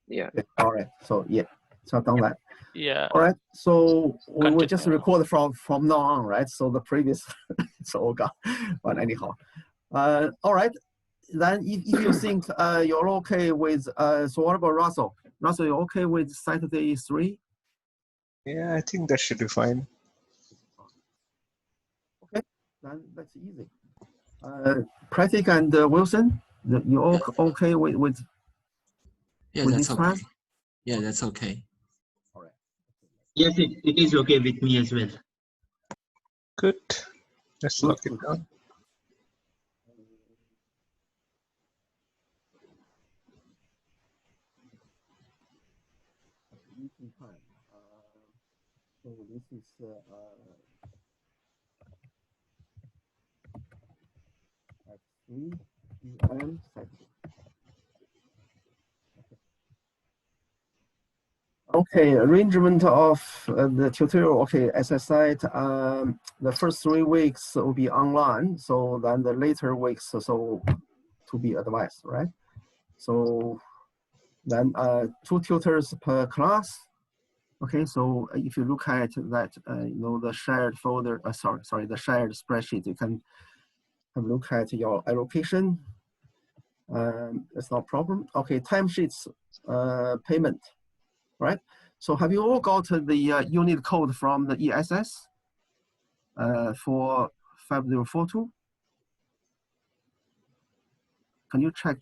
Yeah. Okay, all right. So yeah, so I've done that. Yeah. All right. So we will just Continue. record from now on, right? So the previous, it's all gone. But anyhow, all right. Then if you think you're okay with, so what about Russell? Russell, you okay with Saturday 3? Yeah, I think that should be fine. Okay, then that's easy. Pratik and Wilson, you all okay with Yeah, with that's this okay. plan? Yeah, that's okay. All right. Yes, it is okay with me as well. Good. Let's lock it down. Meeting time. So this is at 3 p.m. Saturday. Okay, arrangement of the tutorial. Okay, as I said, the first 3 weeks will be online. So then the later weeks, so to be advised, right? So then 2 tutors per class. Okay, so if you look at that, you know, the shared folder, sorry, the shared spreadsheet, you can have a look at your allocation. It's no problem. Okay, timesheets payment, right? So have you all got the unit code from the ESS for 5042? Can you check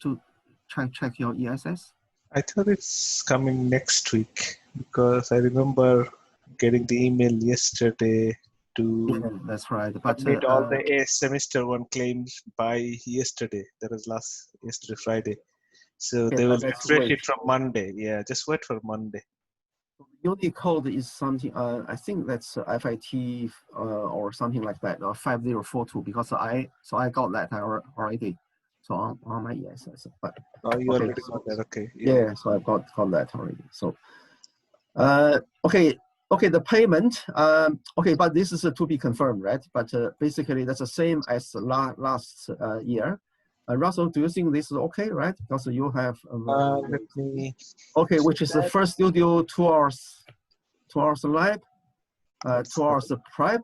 your ESS? I thought it's coming next week because I remember getting the email yesterday to that's right. But submit all the semester 1 claims by yesterday. That was yesterday, Friday. So they will refresh it from Monday. Yeah, just wait for Monday. Unit code is something, I think that's FIT or something like that, or 5042, because I got that already. So on my ESS, but you already got that, okay. Yeah, so I've got that already. So okay, the payment, okay, but this is to be confirmed, right? But basically that's the same as last year. Russell, do you think this is okay, right? Because you have let me okay, which is the first studio 2 hours lab, 2 hours prep.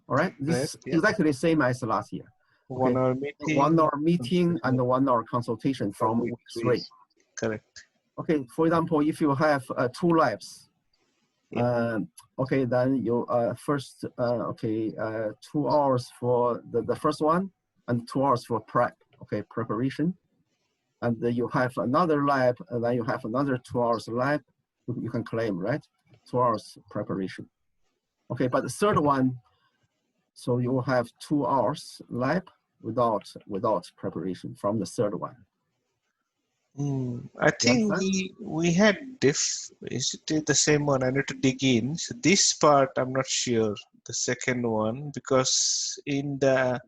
All right, this is exactly the same as last year. Okay. 1 hour meeting, 1 hour meeting and 1 hour consultation from week 3. Correct. Okay, for example, if you have 2 labs, okay, then you first 2 hours for the first one and 2 hours for prep, okay, preparation. And you have another lab, and then you have another 2 hours lab, you can claim, right? 2 hours preparation. Okay, but the third one, so you will have 2 hours lab without preparation from the third one. I think we had is it the same one? I need to dig in. So this part I'm not sure, the second one, because in the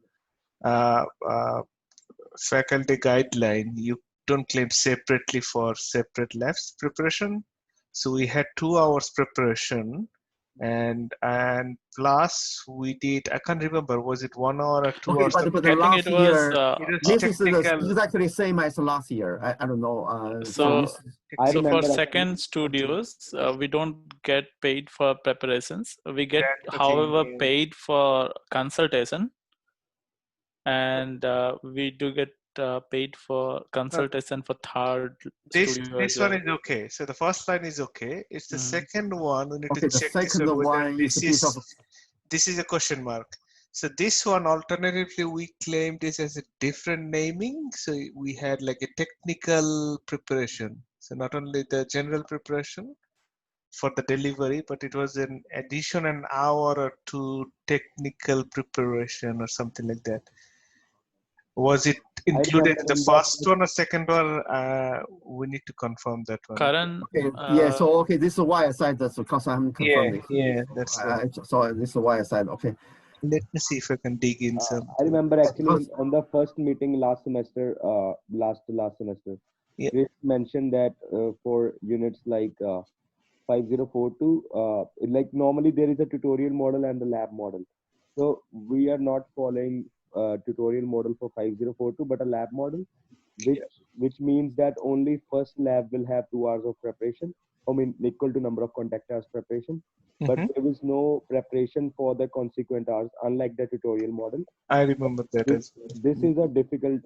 faculty guideline you don't claim separately for separate labs preparation. So we had 2 hours preparation, and plus we did, I can't remember, was it 1 hour or 2 hours? But the last year, this is exactly the same as last year. I don't know. So for second studios, we don't get paid for preparations. We get, however, paid for consultation, and we do get paid for consultation for third studio. This one is okay. So the first line is okay. It's the second one. We need to check this one. This is a question mark. So this one, alternatively, we claimed this as a different naming. So we had like a technical preparation. So not only the general preparation for the delivery, but it was an addition an hour or two technical preparation or something like that. Was it included in the first one or second one? We need to confirm that one. Karan, yeah, so okay, this is why I said that, because I haven't confirmed it. Yeah, that's right. So this is why I said, okay. Let me see if I can dig in some. I remember actually on the first meeting last semester, last semester, we mentioned that for units like 5042, like normally there is a tutorial model and the lab model. So we are not following tutorial model for 5042, but a lab model. which means that only first lab will have 2 hours of preparation. I mean, equal to number of contact hours preparation. But there is no preparation for the consequent hours, unlike the tutorial model. I remember that as well. This is a difficult,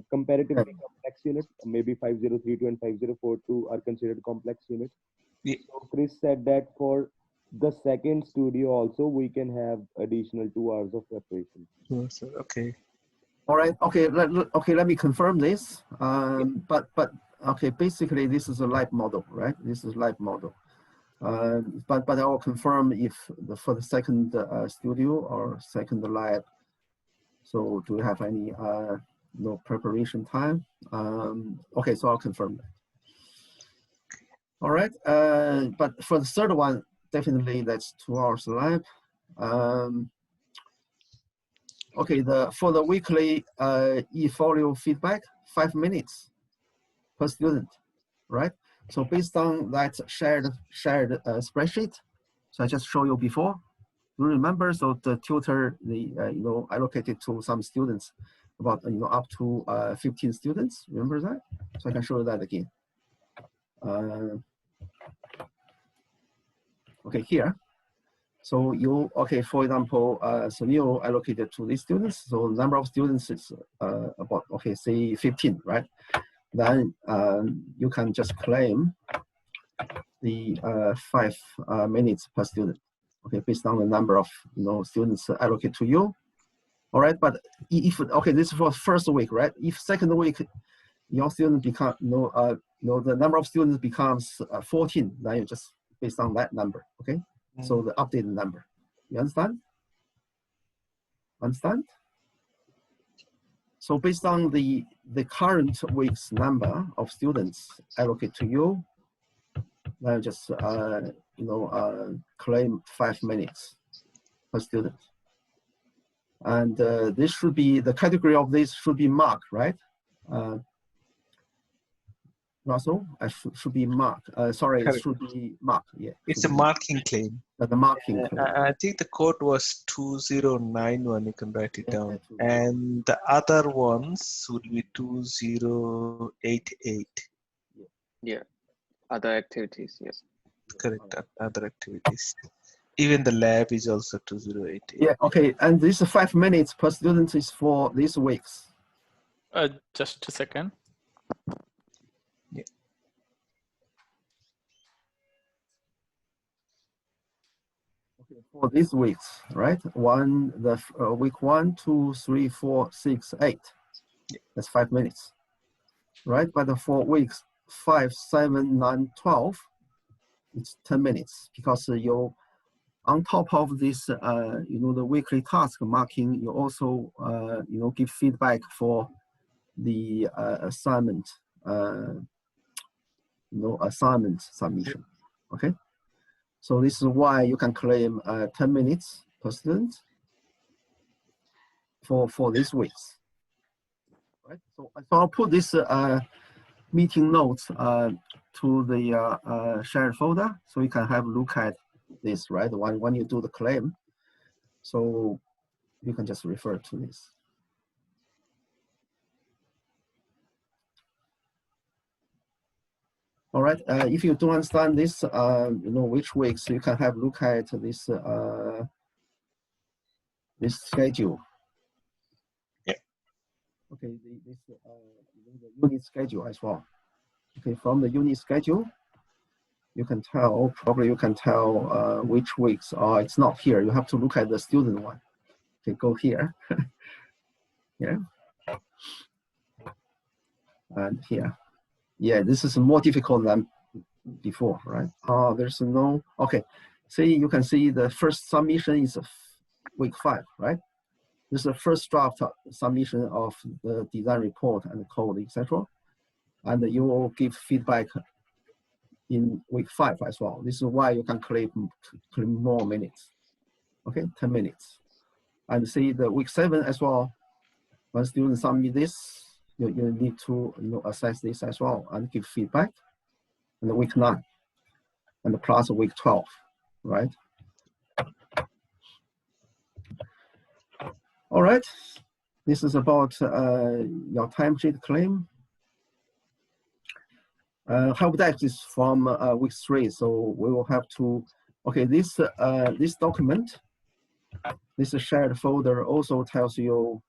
comparatively complex unit. Maybe 5032 and 5042 are considered complex units. Yeah. So Chris said that for the second studio also, we can have additional 2 hours of preparation. Okay. All right. Okay. Let me confirm this. But okay. Basically, this is a live model, right? This is live model. But I will confirm if for the second studio or second lab. So do we have any no preparation time? Okay. So I'll confirm that. All right. But for the third one, definitely that's 2 hours lab. Okay, for the weekly eFolio feedback, 5 minutes per student, right? So based on that shared spreadsheet, so I just showed you before. You remember? So the tutor, allocated to some students, about up to 15 students. Remember that? So I can show you that again. Okay, here. So for example, so you allocated to these students. So number of students is about, say 15, right? Then you can just claim the 5 minutes per student, okay, based on the number of students allocated to you. All right, but if this is for first week, right? If second week your student become the number of students becomes 14, then you just based on that number, okay? So the updated number. You understand? Understand? So based on the current week's number of students allocated to you, then just claim 5 minutes per student. And this should be the category of this should be marked, right? Russell, should be marked. Sorry, it should be marked. Yeah. It's a marking claim. The marking claim. I think the code was 2091. You can write it down. And the other ones would be 2088. Yeah. Other activities. Yes. Correct. Other activities. Even the lab is also 2088. Yeah. Okay. And this 5 minutes per student is for these weeks. Just a second. Yeah. Okay, for these weeks, right? Week 1, 2, 3, 4, 6, 8. Yeah. That's 5 minutes, right? But for weeks 5, 7, 9, 12, it's 10 minutes because you, on top of this, the weekly task marking, you also, give feedback for the assignment, assignment submission. Okay. So this is why you can claim 10 minutes per student for these weeks, right? So I'll put this meeting notes to the shared folder, so you can have a look at this, right? When you do the claim, so you can just refer to this. All right. If you don't understand this, which weeks, you can have a look at this this schedule. Yeah. Okay. The unit schedule as well. Okay. From the unit schedule, you can tell which weeks. It's not here. You have to look at the student one. Okay. Go here. Yeah. And here. Yeah, this is more difficult than before, right? There's no, okay. See, you can see the first submission is week 5, right? This is the first draft submission of the design report and code, etc. And you will give feedback in week 5 as well. This is why you can claim more minutes. Okay, 10 minutes. And see the week 7 as well. When students submit this, you need to assess this as well and give feedback. And the week 9 and plus week 12, right? All right, this is about your timesheet claim. help desk is from week 3, so we will have to. Okay, this document, this shared folder also tells you.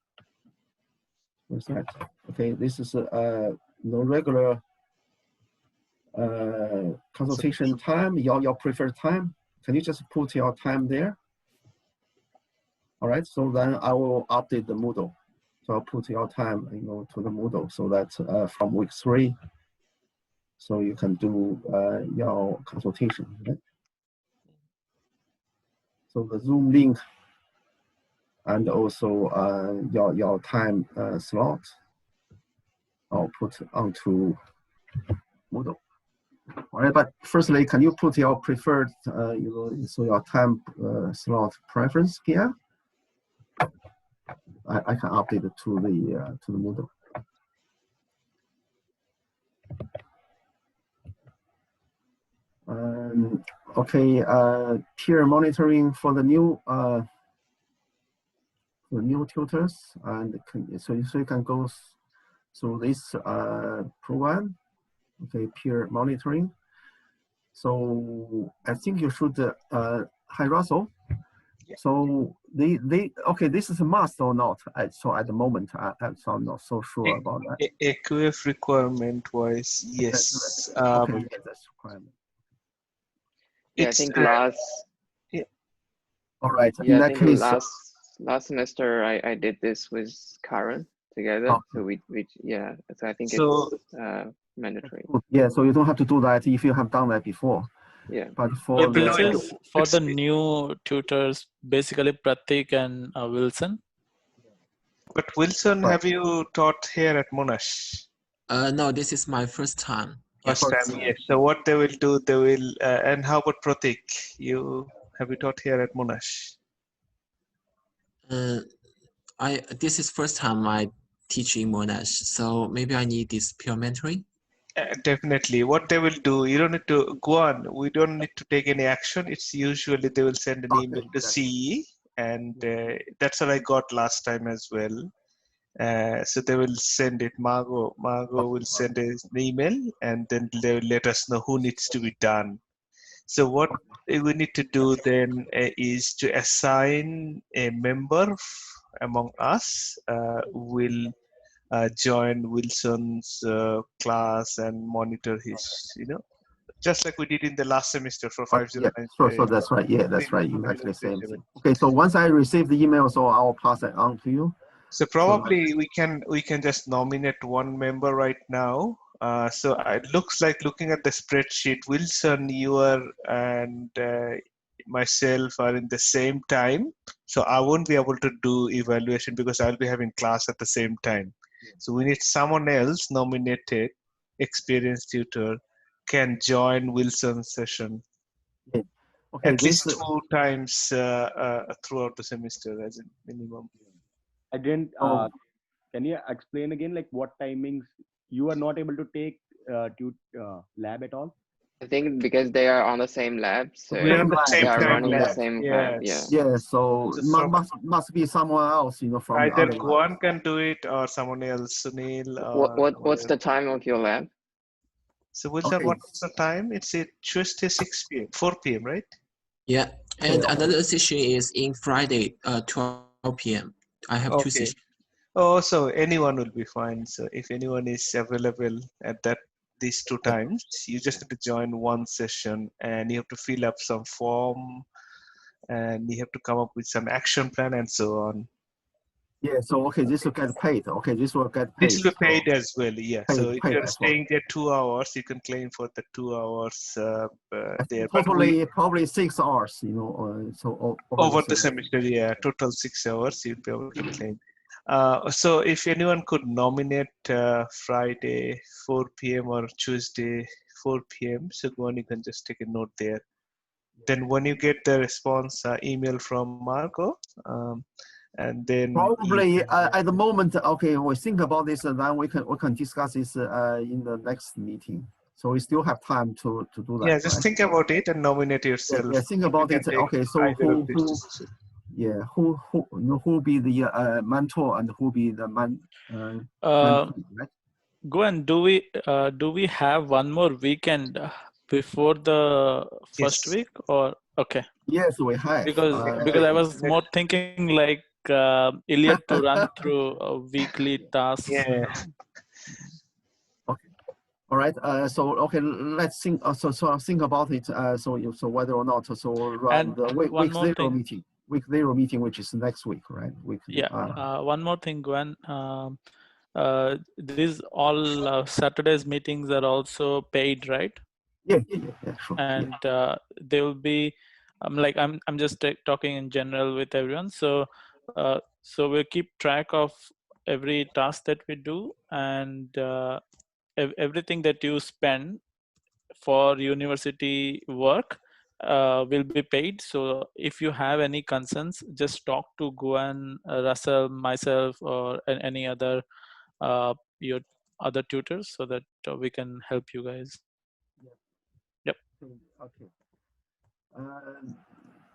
What's that? Okay, this is regular consultation time, your preferred time. Can you just put your time there? All right, so then I will update the Moodle. So I'll put your time, to the Moodle, so that from week 3, so you can do your consultation. Right? So the Zoom link and also your time slot, I'll put onto Moodle. All right, but firstly, can you put your preferred, so your time slot preference here? I can update it to the Moodle. Okay, peer monitoring for the new tutors, and so you can go through this program. Okay, peer monitoring. So I think you should. Hi, Russell. Yeah. So okay, this is a must or not? So at the moment, I'm not so sure about that. AQF requirement wise, yes. Okay, yeah, that's requirement. Yeah, I think last. Yeah. All right. Yeah, in I that think case, last semester I did this with Karen together. Okay. So we yeah. So I think so, it's mandatory. Yeah, so you don't have to do that if you have done that before. Yeah. But for this is for the new tutors, basically Pratik and Wilson. But Wilson, right. Have you taught here at Monash? No, this is my first time. First time, yes. So what they will do, they will, and how about Pratik? Have you taught here at Monash? This is first time I teach in Monash, so maybe I need this peer mentoring. Definitely. What they will do, you don't need to go on. We don't need to take any action. It's usually they will send an email to CE, and that's what I got last time as well. So they will send it. Margot will send an email, and then they will let us know who needs to be done. So what we need to do then is to assign a member among us. Will join Wilson's class and monitor his, just like we did in the last semester for 509. Yeah, so that's right. Yeah, that's right. Exactly the same thing. Okay, so once I receive the email, so I'll pass it on to you. So probably we can just nominate one member right now. So it looks like, looking at the spreadsheet, Wilson, you are and myself are in the same time. So I won't be able to do evaluation because I'll be having class at the same time. So we need someone else nominated, experienced tutor, can join Wilson's session. Okay. Okay, at least 2 times throughout the semester as a minimum. I didn't. Can you explain again, like what timings you are not able to take lab at all? I think because they are on the same lab, so we are on the same they are time running lab. the same Yes. lab. Yeah. Yeah, so must be someone else, from either the other Guan lab. can do it or someone else, Sunil. What's the time of your lab? So Wilson, what's the time? It's a Tuesday 6 p.m., 4 p.m., right? Yeah, and another session is in Friday, 12 p.m. I have 2 sessions. Oh, so anyone will be fine. So if anyone is available at these 2 times, you just need to join one session, and you have to fill up some form, and you have to come up with some action plan and so on. Yeah, so this will get paid. Okay, this will get paid. This will be paid as well, yeah. So if you're staying there 2 hours, you can claim for the 2 hours there. Totally, probably 6 hours, so over the semester, yeah, total 6 hours you'll be able to claim. So if anyone could nominate Friday 4 p.m. or Tuesday 4 p.m. so Guan, you can just take a note there. Then when you get the response email from Marco, and then probably at the moment, okay, we think about this, and then we can discuss this in the next meeting. So we still have time to do that. Yeah, just think about it and nominate yourself. Yeah, think about it. Okay, so who will be the mentor and who be the mentor, right? Gwen, do we have one more weekend before the first week, or okay? Yes, we have. Because I was more thinking like Iliad to run through weekly tasks. Yeah. Okay. All right. So okay, let's think. So think about it. So whether or not run And the week more zero thing. meeting. Week zero meeting, which is next week, right? One more thing, Gwen. These all Saturday's meetings are also paid, right? Yeah, sure. And they will be. I'm just talking in general with everyone. So we'll keep track of every task that we do, and everything that you spend for university work will be paid. So if you have any concerns, just talk to Guan, Russell, myself, or any other your other tutors, so that we can help you guys. Yep. Okay.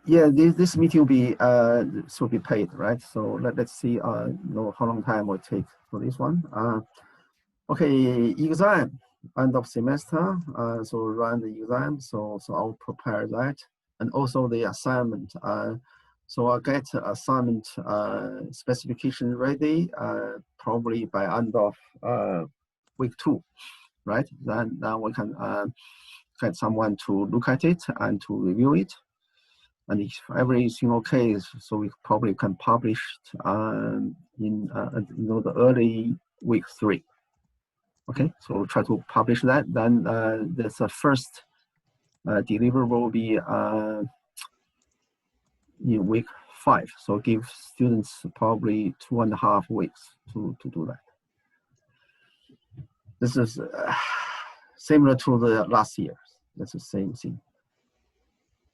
Yeah, this meeting will be paid, right? So let's see know how long time will take for this one. Okay, exam end of semester. So run the exam. So I'll prepare that, and also the assignment. So I'll get assignment specification ready probably by end of week 2, right? Then we can get someone to look at it and to review it. And if everything okay, so we probably can publish in the early week 3. Okay, so we'll try to publish that. Then there's a first deliverable will be in week 5. So give students probably 2.5 weeks to do that. This is similar to the last year. That's the same thing.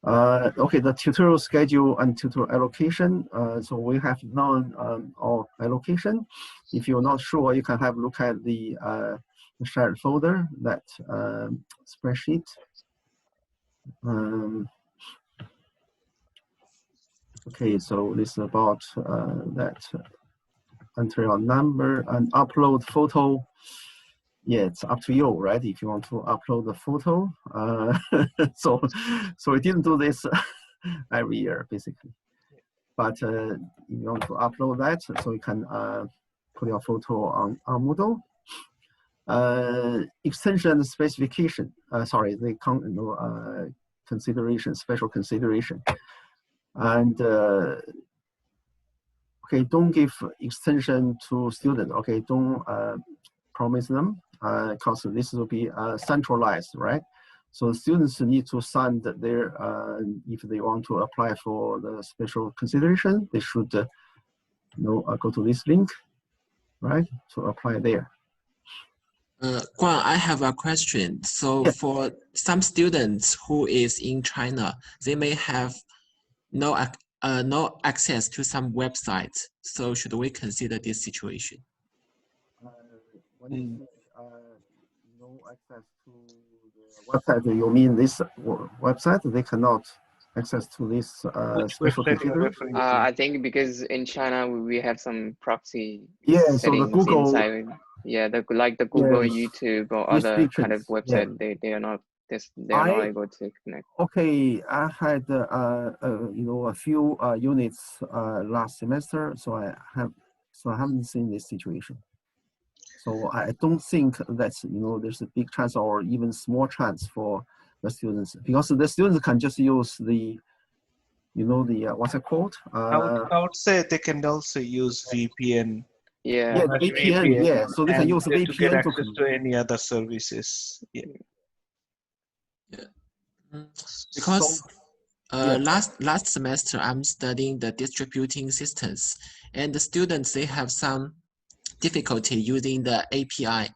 Okay, the tutorial schedule and tutorial allocation. So we have known our allocation. If you're not sure, you can have a look at the shared folder, that spreadsheet. Okay, so this is about that enter your number and upload photo. Yeah, it's up to you, right? If you want to upload the photo. So we didn't do this every year, basically. But if you want to upload that, so you can put your photo on Moodle. Extension specification. Sorry, the consideration, special consideration. And okay, don't give extension to student. Okay, don't promise them, because this will be centralized, right? So students need to send their, if they want to apply for the special consideration, they should go to this link, right, to apply there. Guan, I have a question. So for some students who is in China, they may have no access to some websites. So should we consider this situation? No access to the website, you mean this website? They cannot access to this special consideration? I think because in China we have some proxy settings so the Google inside. Yeah, like the Google, YouTube, or other kind of website, they are not not able to connect. Okay, I had a few units last semester, so I haven't seen this situation. So I don't think that there's a big chance or even small chance for the students, because the students can just use the what's it called? I would say they can also use VPN. Yeah, VPN. Yeah, so they can use VPN to get access to any other services. Yeah. Because last semester I'm studying the distributing systems, and the students, they have some difficulty using the API.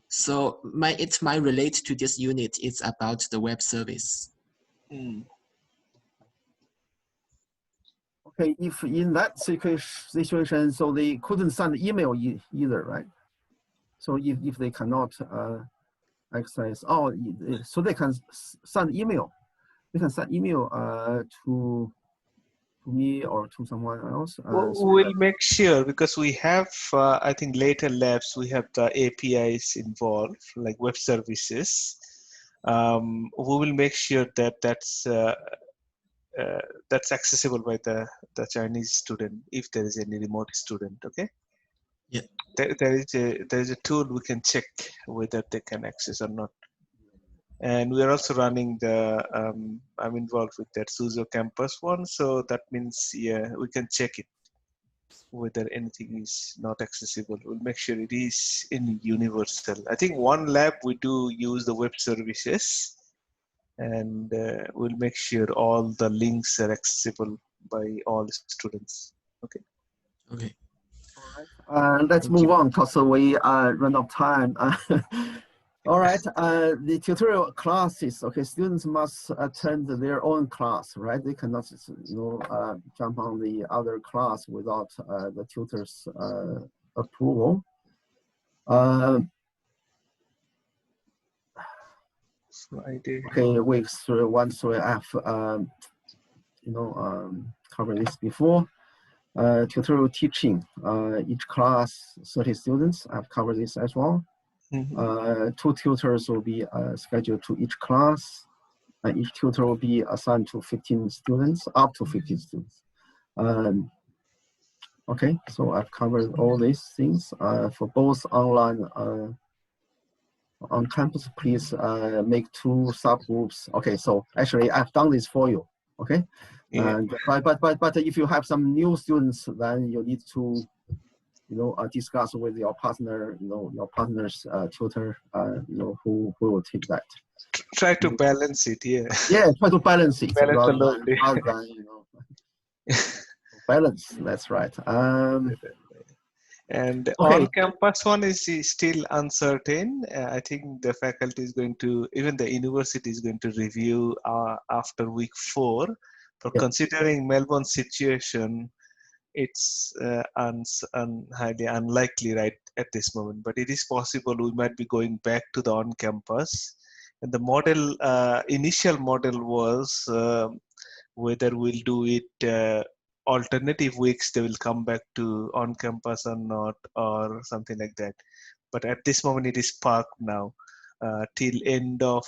So it might relate to this unit. It's about the web service. Okay, if in that situation, so they couldn't send email either, right? So if they cannot access, so they can send email. They can send email to to me or to someone else. We'll make sure, because we have, I think later labs, we have the APIs involved, like web services. We will make sure that that's accessible by the Chinese student if there is any remote student. Okay. Yeah. There is a tool we can check whether they can access or not. And we are also running the, I'm involved with that Suzhou campus one. So that means, yeah, we can check it, whether anything is not accessible. We'll make sure it is in universal. I think one lab we do use the web services, and we'll make sure all the links are accessible by all students. Okay. Okay. All right. Let's move on because we run out of time. All right, the tutorial classes, okay, students must attend their own class, right? They cannot, jump on the other class without the tutor's approval. Friday. Okay, weeks 1 through F, covered this before. Tutorial teaching, each class, 30 students, I've covered this as well. 2 tutors will be scheduled to each class, and each tutor will be assigned to 15 students, up to 15 students. Okay, so I've covered all these things. For both online, on campus, please make 2 subgroups. Okay, so actually I've done this for you. Okay, yeah. But if you have some new students, then you need to discuss with your partner, your partner's tutor, who will take that. Try to balance it, yeah. Yeah, try to balance it. Balance rather than balance. That's right. And okay. on-campus one is still uncertain. I think the faculty is going to, even the university is going to review after week 4. But considering Melbourne's situation, it's highly unlikely right at this moment, but it is possible we might be going back to the on-campus. And the model, initial model was whether we'll do it alternative weeks, they will come back to on-campus or not, or something like that. But at this moment, it is parked now till end of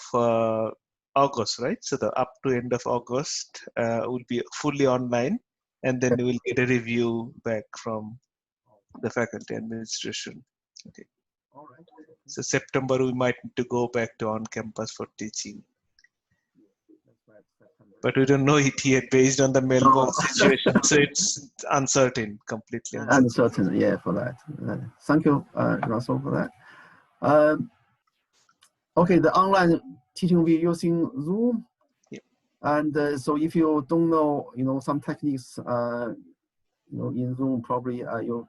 August, right? So the up to end of August will be fully online. And then we will get a review back from the faculty administration. Okay. All right. So September, we might need to go back to on-campus for teaching. But we don't know it yet based on the Melbourne situation. So it's uncertain, completely uncertain. Uncertain, yeah, for that. Thank you, Russell, for that. Okay, the online teaching will be using Zoom. And so if you don't know, some techniques, in Zoom, probably you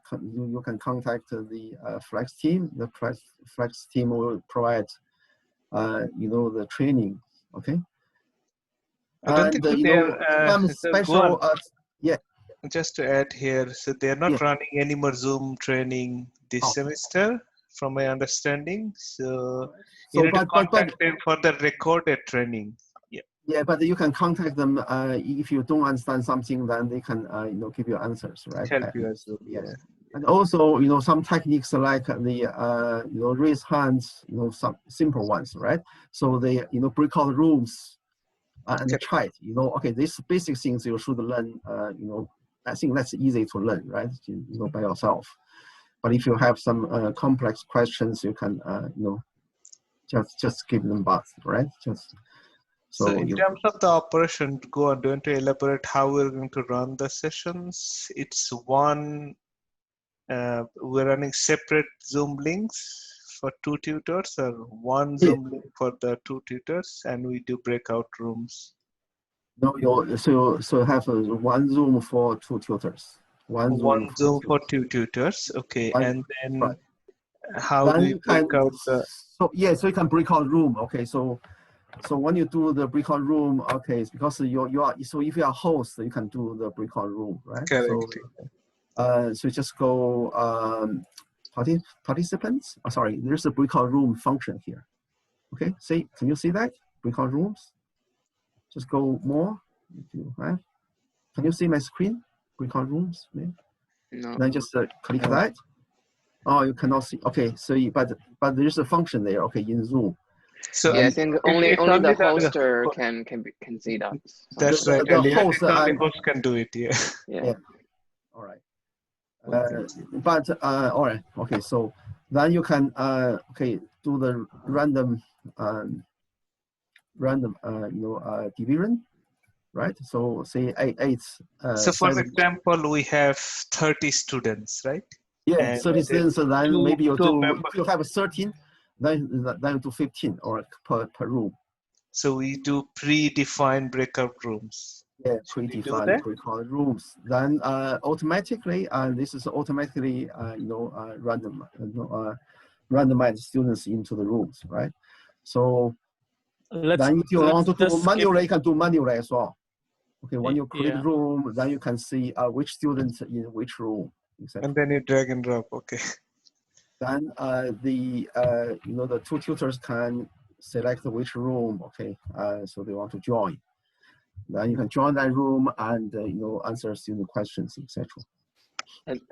can contact the Flex team. The Flex team will provide, the training. Okay. I don't think some special. Yeah. Just to add here, so they're not running any more Zoom training this semester, from my understanding. So you need to contact them for the recorded training. Yeah, but you can contact them if you don't understand something, then they can give you answers, right? Help you as well. Yeah. And also, some techniques like the raise hands, some simple ones, right? So they breakout rooms and chat. Okay, these basic things you should learn. I think that's easy to learn, right? By yourself. But if you have some complex questions, you can just give them back, right? So in terms of the operation, go on, do you want to elaborate how we're going to run the sessions? It's one, we're running separate Zoom links for 2 tutors, or one Zoom link for the 2 tutors, and we do breakout rooms. No, so have one Zoom for 2 tutors. One Zoom for 2 tutors, okay. And then how do you break out the... So you can break out room, okay. So when you do the breakout room, okay, it's because you are, so if you are host, you can do the breakout room, right? Correct. So just go participants. Oh, sorry, there's a breakout room function here. Okay, can you see that breakout rooms? Just go more if you have. Can you see my screen? Breakout rooms? Yeah. No. Then just click that. Oh, you cannot see. Okay, so but there is a function there. Okay, in Zoom. So yeah, I think only the hoster can see that. That's right. The host only host can do it. Yeah. Yeah. All right. All right. Okay. So then you can do the random division, right? So say eight. So for example, we have 30 students, right? Yeah, and 30 students. So then maybe you have 13. Then you do 15 or per room. So we do predefined breakout rooms. Yeah, predefined breakout rooms. Then automatically, this is automatically randomize students into the rooms, right? So then if you want to do manually, you can do manually as well. Okay, when you create a room, then you can see which students in which room. Exactly. And then you drag and drop. Okay. Then the two tutors can select which room. Okay, so they want to join. Then you can join that room and answer student questions, etc.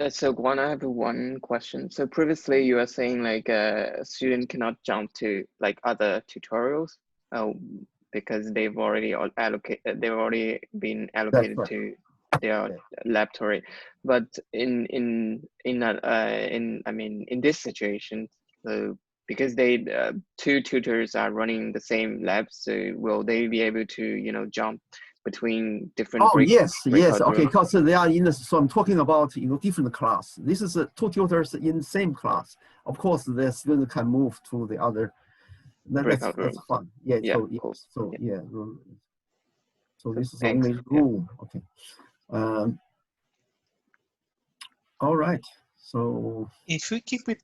So Guan, I have one question. So previously you were saying like a student cannot jump to like other tutorials because they've already been allocated to their laboratory. But in this situation, so because they two tutors are running the same lab, so will they be able to jump between different yes. Okay, rooms? because they are in so I'm talking about different class. This is two tutors in the same class. Of course the student can move to the other. That's fun. Yeah, cool. So this is only room. Okay. All right. So if we keep it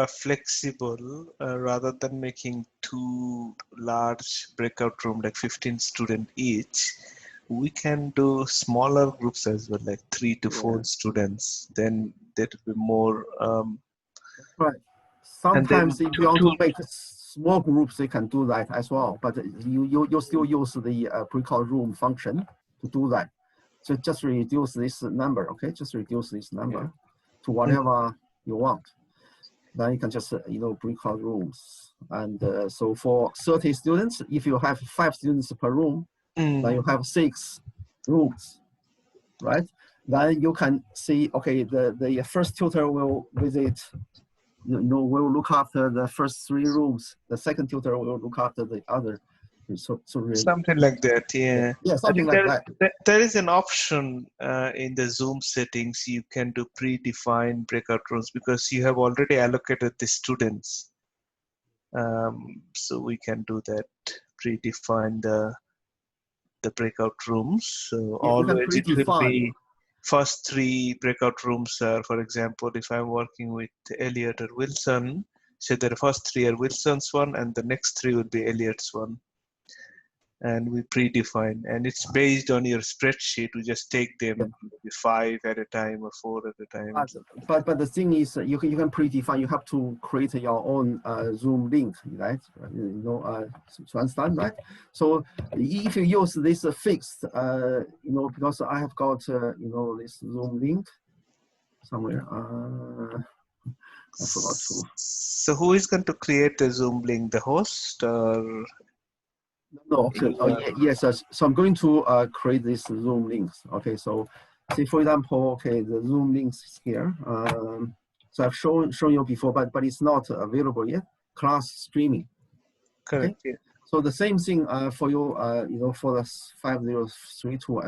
flexible, rather than making two large breakout room like 15 students each, we can do smaller groups as well, like 3 to 4 students. Then that would be more. Right. Sometimes if you want to make small groups, they can do that as well. But you still use the breakout room function to do that. So just reduce this number. Okay, just reduce this number to whatever you want. Then you can just breakout rooms. And so for 30 students, if you have 5 students per room, then you have 6 rooms, right? Then you can see, okay, the first tutor will visit, will look after the first 3 rooms. The second tutor will look after the other. So really, something like that, yeah. Yeah, something like that. There is an option in the Zoom settings. You can do predefined breakout rooms because you have already allocated the students. So we can do that, predefine the breakout rooms. So always it will be first 3 breakout rooms are, for example, if I'm working with Elliot or Wilson, so the first 3 are Wilson's one and the next 3 would be Elliot's one. And we predefine, and it's based on your spreadsheet. We just take them 5 at a time or 4 at a time. But the thing is, you can predefine. You have to create your own Zoom link, right? To understand, right? So if you use this fixed, because I have got this Zoom link somewhere. I forgot to. So who is going to create the Zoom link? The host or? No, okay. Yes. So I'm going to create this Zoom links. Okay, so say for example, okay, the Zoom links is here. So I've shown you before, but it's not available yet. Class streaming. Correct. Okay? Yeah. So the same thing for you, for the 5032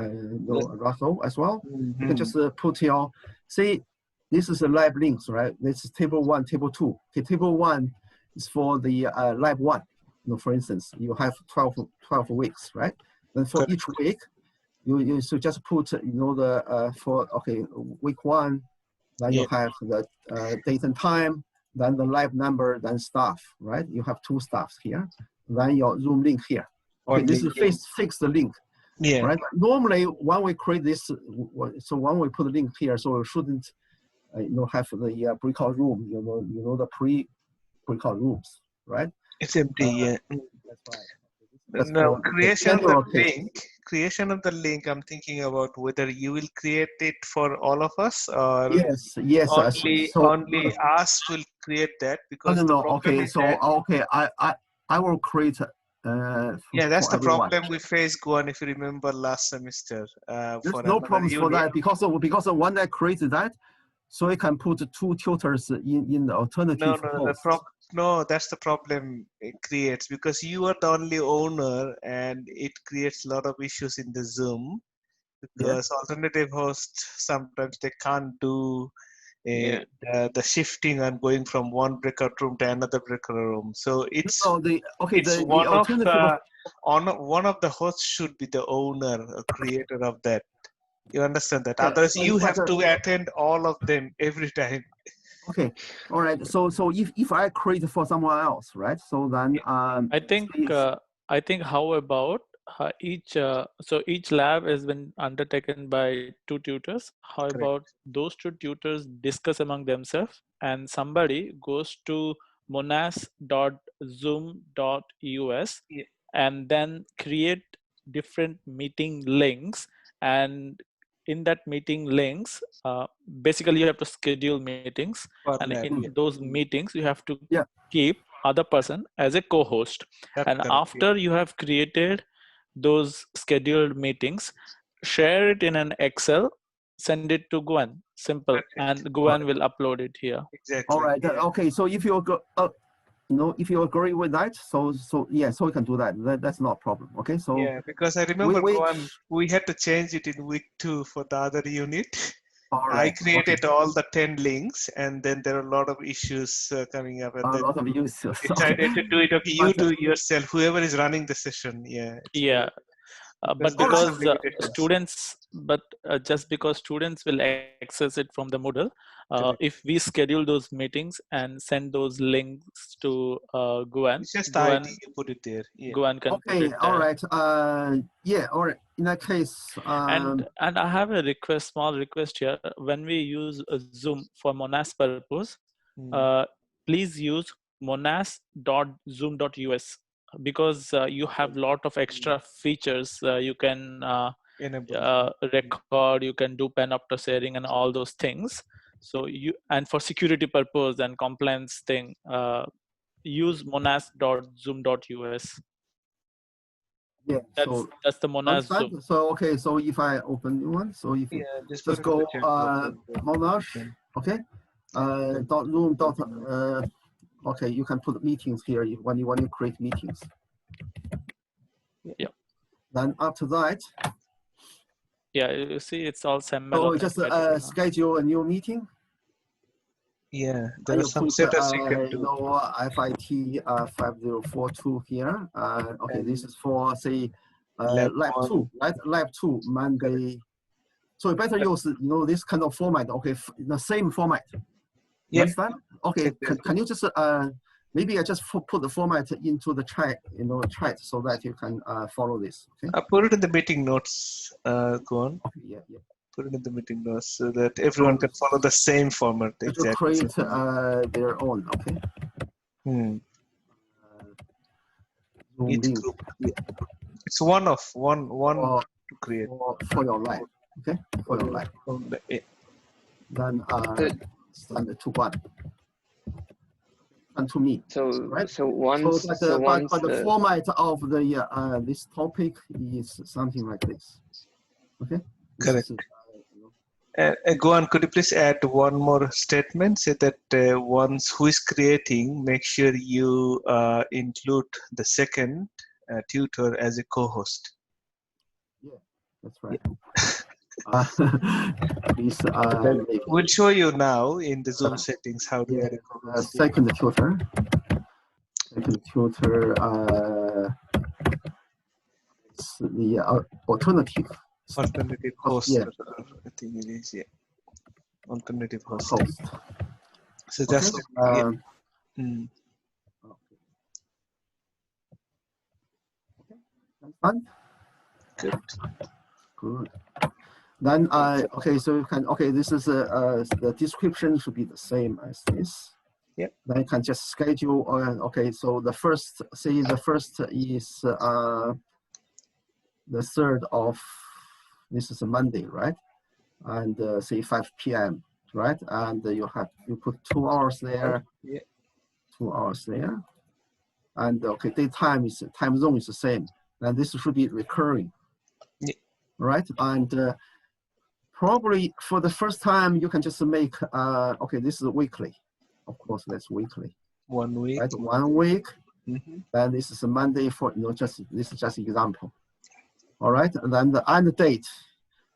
Russell as well. You can just put your, say, this is a lab links, right? This is table 1, table 2. Okay, table 1 is for the lab 1. For instance, you have 12 weeks, right? Then for each week, you should just put, week 1, then you have the date and time, then the lab number, then staff, right? You have 2 staffs here, then your Zoom link here. Okay, this is fixed link, right? Normally, when we create this, so when we put a link here, so we shouldn't, have the breakout room, the pre-breakout rooms, right? It's empty, yeah. That's right. Now, creation creation of the link, I'm thinking about whether you will create it for all of us, or yes, only us will create that, because the problem okay, is that, okay, I will create yeah, that's the everyone. problem we faced, Guan, if you remember last semester. There's no problems for that, because when I created that, so I can put 2 tutors in the alternative host. No, that's the problem it creates, because you are the only owner, and it creates a lot of issues in the Zoom, because alternative hosts, sometimes they can't do the shifting and going from one breakout room to another breakout room. So it's one of the hosts should be the owner or creator of that. You understand that? Otherwise, you have to attend all of them every time. Okay, all right. So if I create for someone else, right? So then I think how about each lab has been undertaken by 2 tutors. How about those 2 tutors discuss among themselves, and somebody goes to monas.zoom.us and then create different meeting links, and in that meeting links, basically you have to schedule meetings, and in those meetings you have to keep other person as a co-host. And after you have created those scheduled meetings, share it in an Excel, send it to Gwen. Simple, and Gwen will upload it here. Exactly. All right. Okay. So if you go, if you agree with that, so we can do that. That's not a problem. Okay. So yeah, because I remember we had to change it in week 2 for the other unit. I created all the 10 links, and then there are a lot of issues coming up. And a lot of issues. Decided to do it. Okay, you do it yourself. Whoever is running the session. Yeah. Yeah. But because students, just because students will access it from the Moodle, if we schedule those meetings and send those links to Gwen, it's just ID, you put it there. Gwen can put it there. All right. All right. In that case, and I have a small request here. When we use Zoom for Monas purpose, please use monas.zoom.us, because you have a lot of extra features. You can record, you can do pen after sharing and all those things. So and for security purpose and compliance thing, use monas.zoom.us. Yeah, that's the Monas Zoom. So okay, so if I open new one, so if you just go Monas, okay, .zoom. Okay, you can put meetings here when you want to create meetings. Yeah. Then after that. Yeah, you see, it's all semi. So just schedule a new meeting. Yeah, there are some settings you can do. FIT 5042 here. Okay, this is for say lab 2, right? Lab 2 Monday. So you better use this kind of format. Okay, the same format. You understand? Okay, can you just maybe I just put the format into the chat, chat, so that you can follow this. Okay. I put it in the meeting notes. Go on. Okay, yeah. Put it in the meeting notes so that everyone can follow the same format. Exactly. Create their own. Okay. Each group. Yeah. It's one to create for your life. Okay. For your life. Yeah. Then send it to one. And to me. But the format of the this topic is something like this. Okay. Correct. Go on. Could you please add one more statement? Say that once who is creating, make sure you include the second tutor as a co-host. Yeah, that's right. We'll show you now in the Zoom settings how to add a co-host. Second tutor. It's the alternative host. Yeah. I think it is. Yeah. Alternative host. So okay. that's Done. Good. Then okay, so you can this is the description should be the same as this. Yeah. Then you can just schedule okay, so the first is the 3rd of, this is a Monday, right? And say 5 p.m., right? And you put 2 hours there, 2 hours there. And okay, time zone is the same. And this should be recurring, right? And probably for the first time, you can just make, okay, this is weekly. Of course, that's weekly. 1 week. Right, 1 week. Mm-hmm. Then this is a Monday for, this is just example. All right, and then the end date.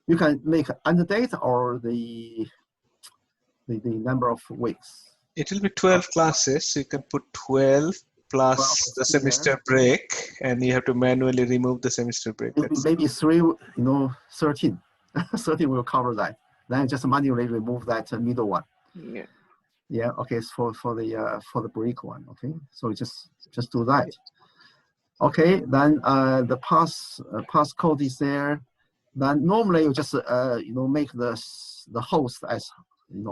You can make end date or the number of weeks. It will be 12 classes. So you can put 12 plus the semester break, and you have to manually remove the semester break. Maybe 13. 13 will cover that. Then just manually remove that middle one. Yeah. Yeah. Okay. So for the break one. Okay. So just do that. Okay. Then the pass code is there. Then normally you just make the host as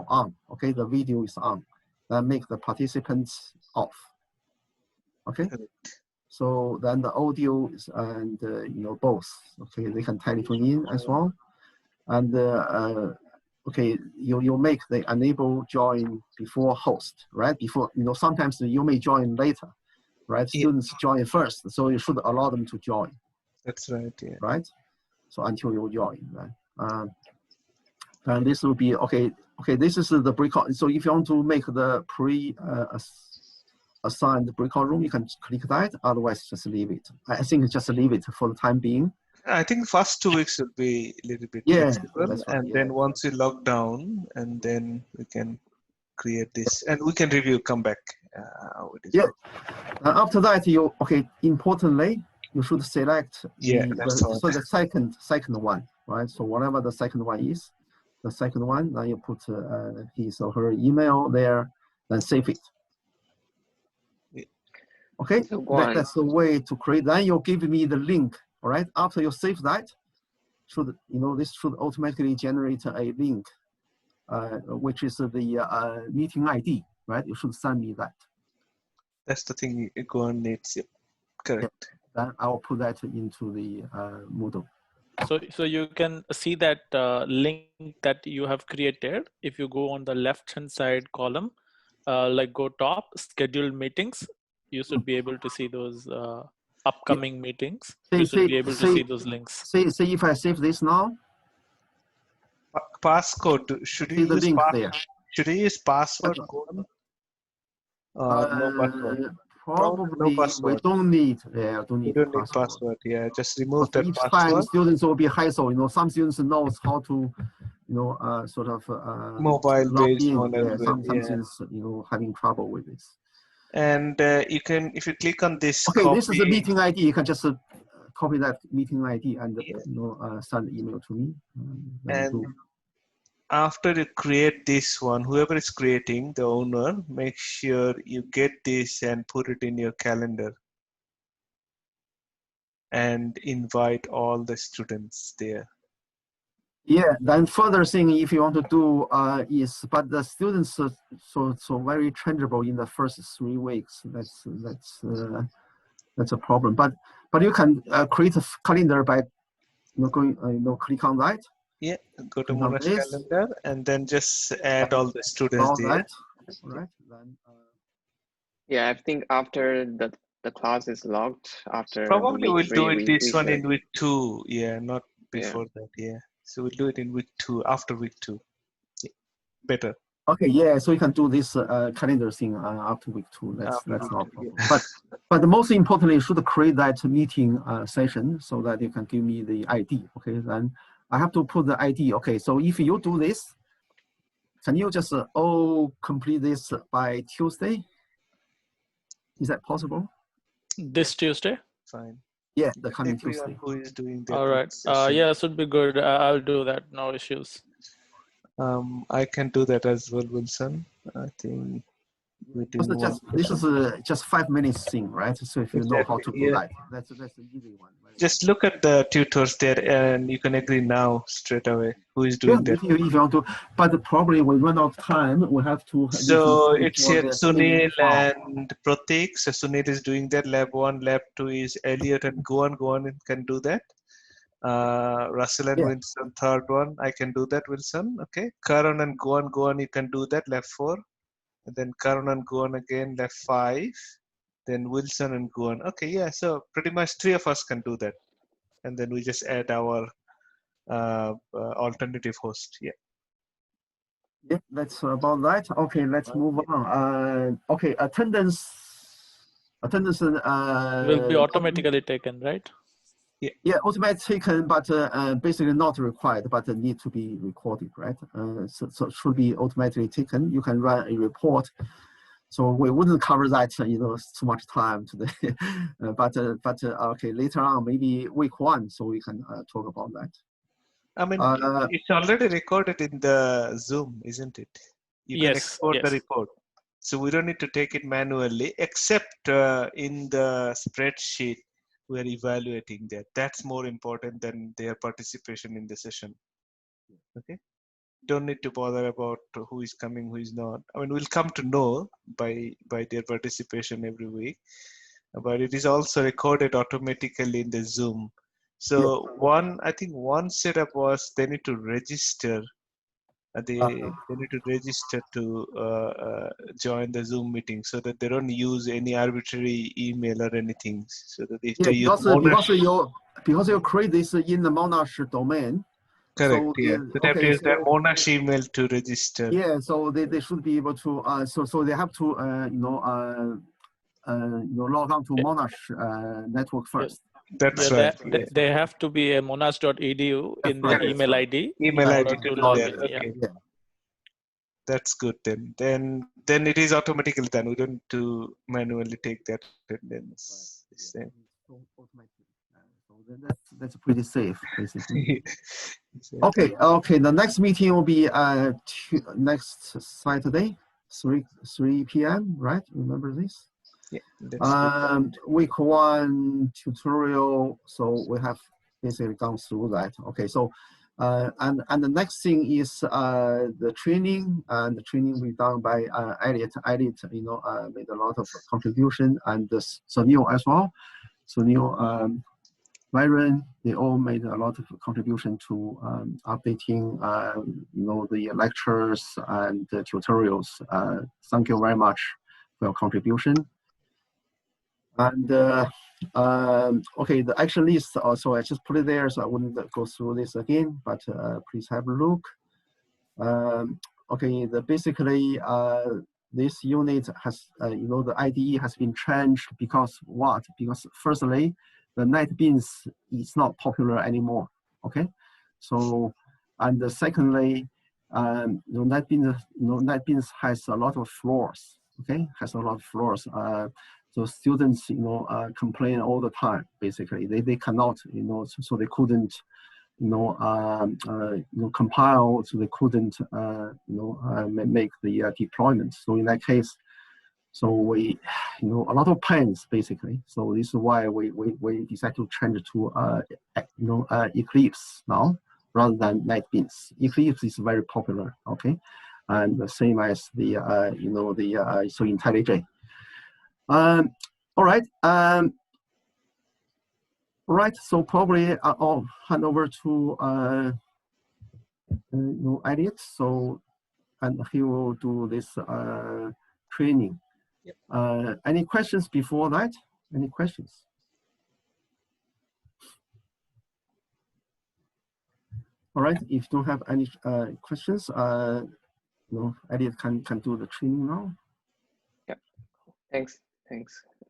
on. Okay. The video is on. Then make the participants off. Okay. So then the audio is, and both. Okay. They can telephone in as well. And okay, you make the enable join before host, right? Before, sometimes you may join later, right? Students join first, so you should allow them to join. That's right, yeah. Right? So until you join, right? And this will be, okay, this is the breakout. So if you want to make the assigned breakout room, you can click that, otherwise just leave it. I think just leave it for the time being. I think first 2 weeks will be a little bit flexible, and then once we lock down, and then we can create this, and we can review, come back. After that, importantly, you should select the second one, right? So whatever the second one is, then you put his or her email there, then save it. Okay, that's the way to create. Then you'll give me the link. All right. After you save that, this should automatically generate a link, which is the meeting ID. Right. You should send me that. That's the thing Guan needs. Correct. Then I'll put that into the Moodle. So you can see that link that you have created. If you go on the left-hand side column, like go top, scheduled meetings, you should be able to see those upcoming meetings. You should be able to see those links. See if I save this now. Passcode. Should you use link there? Should you use password? No password. Probably no password. We don't need. Don't need password. Yeah, just remove that each password. time students will be hassle. Some students knows how to, sort of mobile based one. Some students, having trouble with this. And you can, if you click on this. Okay, this is the meeting ID. You can just copy that meeting ID and send the email to me. And after you create this one, whoever is creating, the owner, make sure you get this and put it in your calendar and invite all the students there. Yeah, then further thing, if you want to do is, but the students are so very changeable in the first 3 weeks. That's a problem. But you can create a calendar by going click on that. Yeah, go to Monash calendar and then just add all the students there. All right. Then, I think after the class is logged, after probably we'll do it this one should... in week 2. Yeah, not before that. Yeah, so we'll do it in week 2, after week 2. Yeah. Better. Okay, yeah. So you can do this calendar thing after week 2. That's not a problem. Yeah. But the most importantly, you should create that meeting session so that you can give me the ID. Okay, then. I have to put the ID. Okay, so if you do this, can you just complete this by Tuesday? Is that possible? This Tuesday? Fine. Yeah, the coming Tuesday. Who is doing that? All right. Yeah, it should be good. I'll do that. No issues. I can do that as well, Wilson. I think this is just 5 minutes thing, right? So if you know how to do that, that's an easy one. Right? Just look at the tutors there, and you can agree now straight away who is doing that. If you want to, but probably we run out of time. We have to. So it's here, Sunil and Pratik. So Sunil is doing that. Lab 1, Lab 2 is Elliot and Goan. Goan can do that. Russell and Wilson, third one. I can do that, Wilson. Okay. Karan and Goan, you can do that, left 4. And then Karan and Goan again, left 5. Then Wilson and Goan. Okay, yeah. So pretty much 3 of us can do that. And then we just add our alternative host. Yeah. Yeah, that's about that. Okay, let's move on. Okay, attendance will be automatically taken, right? Yeah, automatically taken, but basically not required, but need to be recorded, right? So it should be automatically taken. You can run a report. So we wouldn't cover that, too much time today. but okay, later on, maybe week 1, so we can talk about that. I mean, it's already recorded in the Zoom, isn't it? You can export the report. So we don't need to take it manually, except in the spreadsheet, we're evaluating that. That's more important than their participation in the session. Okay. Don't need to bother about who is coming, who is not. I mean, we'll come to know by their participation every week, but it is also recorded automatically in the Zoom. So I think one setup was they need to register. They need to register to join the Zoom meeting, so that they don't use any arbitrary email or anything. So that if they use because you create this in the Monash domain. Correct. So they have to use their Monash email to register. Yeah. So they should be able to. So they have to log on to Monash network first. That's right. They have to be a monash.edu in the email ID. Email ID to log in. Okay. Yeah. That's good then. Then it is automatically done. We don't need to manually take that attendance. So that's pretty safe, basically. Okay. The next meeting will be next Saturday, 3 p.m. Right? Remember this? Yeah. Week 1 tutorial. So we have basically gone through that. Okay. So and the next thing is the training, and the training will be done by Elliot. Elliot, made a lot of contribution, and Sunil as well. Sunil, Myron, they all made a lot of contribution to updating, the lectures and the tutorials. Thank you very much for your contribution. And okay, the action list also, I just put it there, so I wouldn't go through this again, but please have a look. Okay, basically this unit has, the IDE has been changed because what? Because firstly, the NetBeans is not popular anymore. Okay, so and secondly, NetBeans has a lot of flaws. Okay, has a lot of flaws. So students, complain all the time. Basically, they cannot, so they couldn't, compile. So they couldn't, make the deployment. So in that case, so we, a lot of pains basically. So this is why we decided to change to, Eclipse now rather than NetBeans. Eclipse is very popular. Okay, and the same as the, so IntelliJ. All right. Right. So probably I'll hand over to Elliot. So, and he will do this training. Yep. Any questions before that? Any questions? All right. If you don't have any questions, Elliot can do the training now. Yep.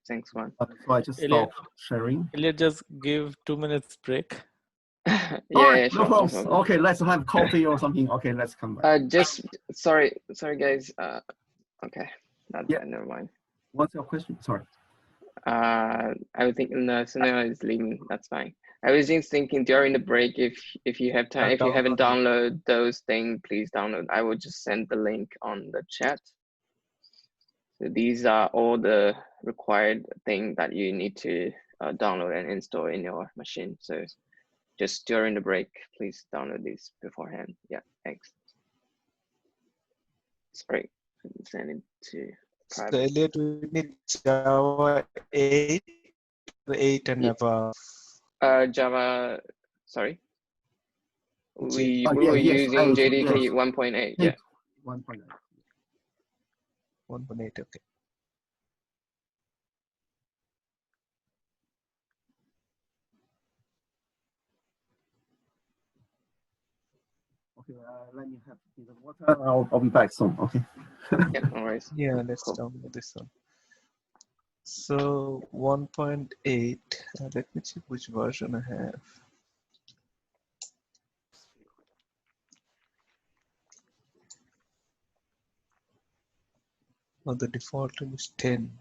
Thanks, Juan. So I just stop sharing. Elliot, just give 2 minutes break. Yeah, sure. No problem. Okay, let's have coffee or something. Okay, let's come back. Sorry guys. Okay, never mind. What's your question? Sorry. I was thinking Sunil is leaving. That's fine. I was just thinking during the break, if you have time, if you haven't downloaded those things, please download. I will just send the link on the chat. So these are all the required things that you need to download and install in your machine. So just during the break, please download these beforehand. Yeah, thanks. Sorry, send it to private. So Elliot, we need Java 8 and above. Java Sorry. We were using JDK 1.8. Yeah. 1.8. 1.8. Okay. Okay, let me have the water. I'll be back soon. Okay. Yeah, no worries. Yeah, let's download this one. So 1.8. Let me check which version I have. Oh, the default is 10.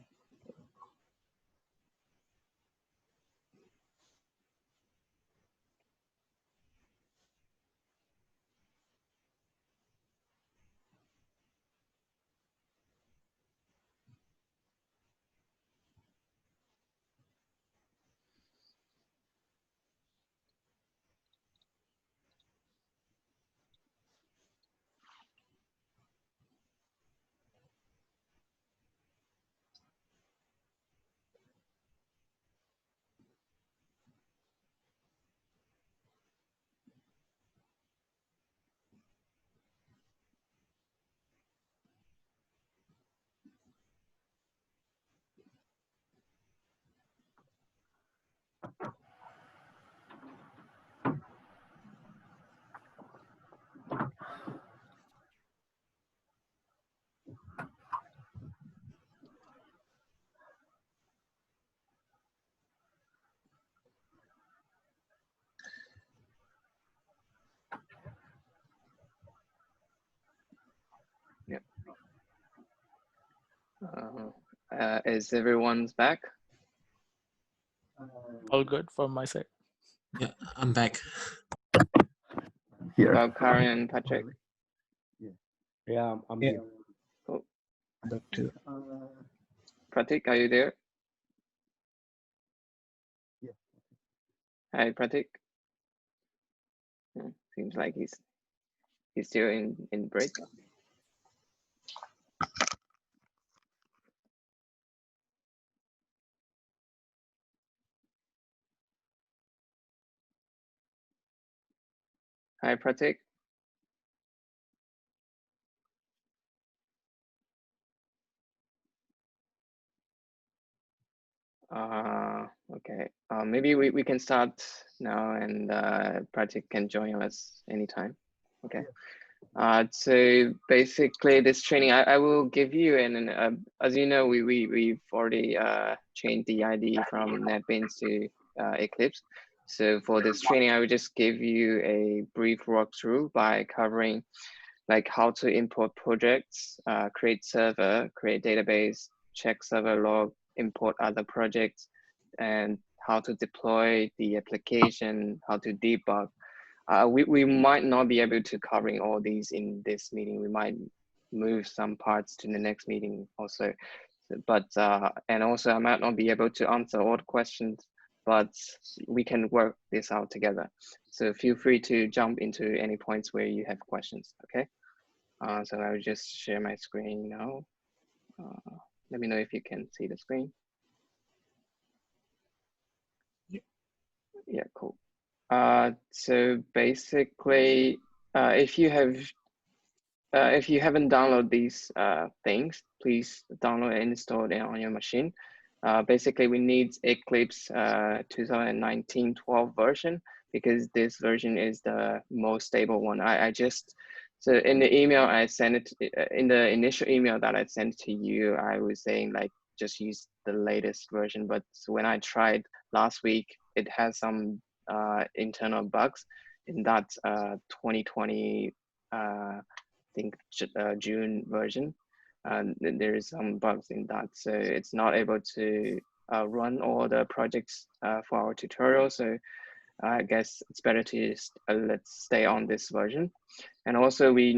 Is everyone's back? All good from my side. Yeah, I'm back. Here. About Karen and Patrick. Yeah, I'm here. Cool. That too. Pratik, are you there? Yeah. Hi, Pratik. Seems like he's still in break. Hi, Pratik. Okay. Maybe we can start now, and Pratik can join us anytime. Okay. So basically, this training I will give you, and as you know, we've already changed the ID from NetBeans to Eclipse. So for this training, I will just give you a brief walkthrough by covering like how to import projects, create server, create database, check server log, import other projects, and how to deploy the application, how to debug. We might not be able to covering all these in this meeting. We might move some parts to the next meeting also. But and also I might not be able to answer all the questions, but we can work this out together. So feel free to jump into any points where you have questions, okay? So I will just share my screen now. Let me know if you can see the screen. Yeah, cool. So basically, if you haven't downloaded these things, please download and install it on your machine. Basically, we need Eclipse 2019-12 version because this version is the most stable one. So in the email I sent it, in the initial email that I sent to you, I was saying like just use the latest version. But when I tried last week, it has some internal bugs in that 2020 I think June version. There is some bugs in that, so it's not able to run all the projects for our tutorial. So I guess it's better to just let's stay on this version. And also we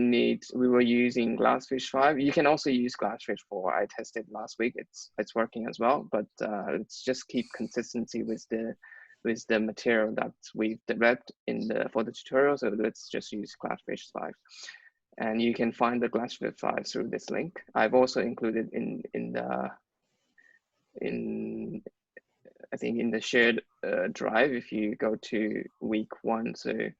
were using Glassfish 5. You can also use Glassfish 4. I tested last week. It's working as well, but let's just keep consistency with the material that we've developed for the tutorial. So let's just use Glassfish 5. And you can find the Glassfish 5 through this link. I've also included I think in the shared drive if you go to week 1. So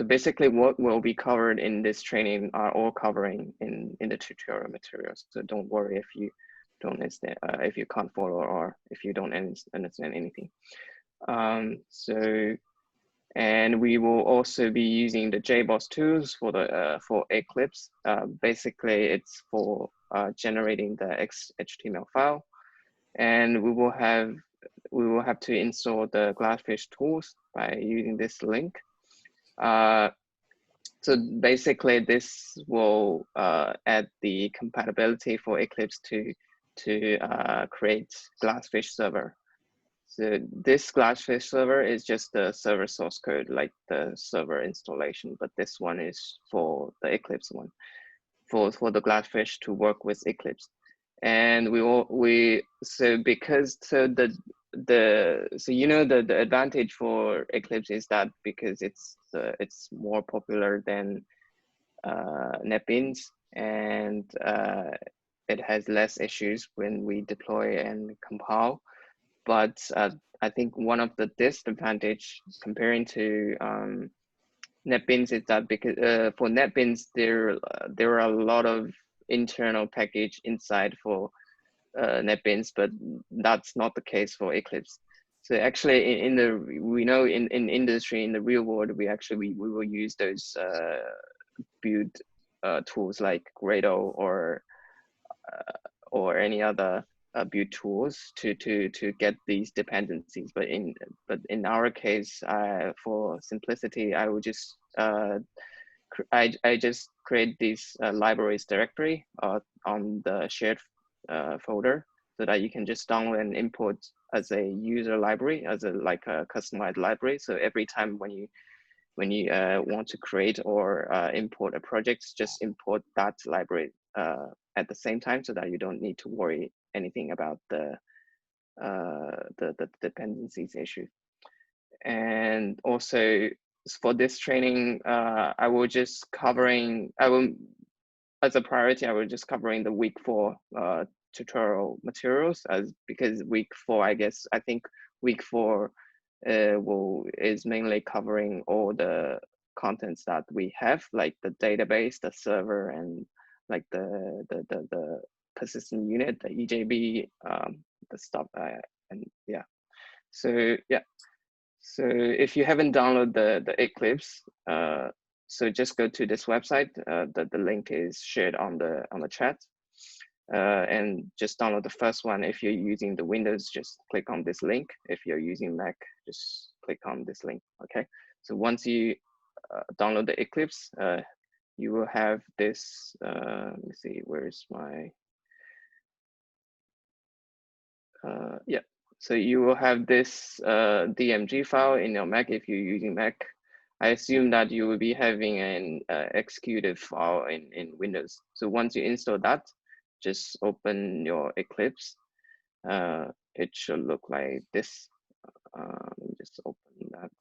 basically what will be covered in this training are all covering in the tutorial materials. So don't worry if you don't understand, if you can't follow or if you don't understand anything. And we will also be using the JBoss tools for Eclipse. Basically, it's for generating the HTML file, and we will have to install the Glassfish tools by using this link. So basically, this will add the compatibility for Eclipse to create Glassfish server. So this Glassfish server is just the server source code, like the server installation, but this one is for the Eclipse one, for the Glassfish to work with Eclipse. And so the advantage for Eclipse is that because it's more popular than NetBeans, and it has less issues when we deploy and compile. But I think one of the disadvantage comparing to NetBeans is that because for NetBeans there are a lot of internal package inside for NetBeans, but that's not the case for Eclipse. So actually, in industry, in the real world, we will use those build tools like Gradle or any other build tools to get these dependencies. But in our case, for simplicity, I will just I just create these libraries directory on the shared folder, so that you can just download and import as a user library, as a customized library. So every time when you want to create or import a project, just import that library at the same time, so that you don't need to worry anything about the dependencies issue. And also for this training, I will as a priority, I will just covering the week 4 tutorial materials, because week 4, I think week 4 is mainly covering all the contents that we have, like the database, the server, and like the persistent unit, the EJB, the stuff, and yeah. So yeah. So if you haven't downloaded the Eclipse, so just go to this website. The link is shared on the chat, and just download the first one. If you're using the Windows, just click on this link. If you're using Mac, just click on this link. Okay. So once you download the Eclipse, you will have this. Let me see. Where's my? Yeah. So you will have this DMG file in your Mac if you're using Mac. I assume that you will be having an executed file in Windows. So once you install that, just open your Eclipse. It should look like this. Let me just open that.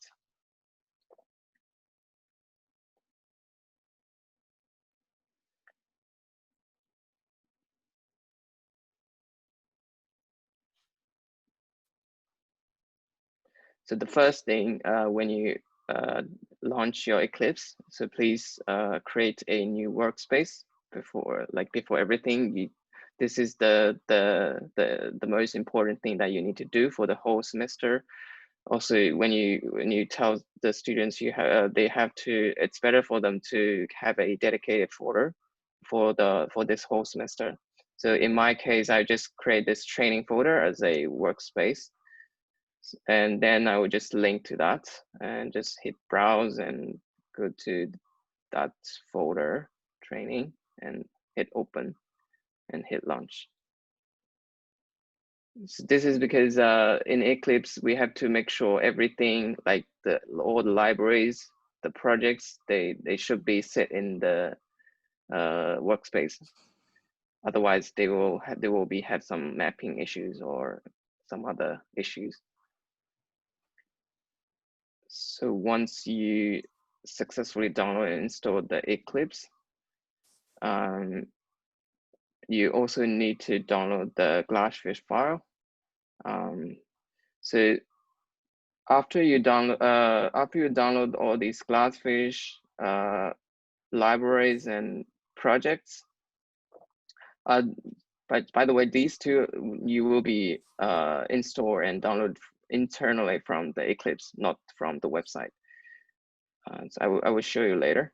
So the first thing when you launch your Eclipse, so please create a new workspace before everything. This is the most important thing that you need to do for the whole semester. Also, when you tell the students it's better for them to have a dedicated folder for this whole semester. So in my case, I just create this training folder as a workspace. And then I would just link to that and just hit browse and go to that folder training and hit open and hit launch. So this is because in Eclipse, we have to make sure everything, like all the libraries, the projects, they should be set in the workspace. Otherwise, they will have some mapping issues or some other issues. So once you successfully download and install the Eclipse, you also need to download the Glassfish file. So after you download all these Glassfish libraries and projects, but by the way, these two you will be install and download internally from the Eclipse, not from the website. So I will show you later.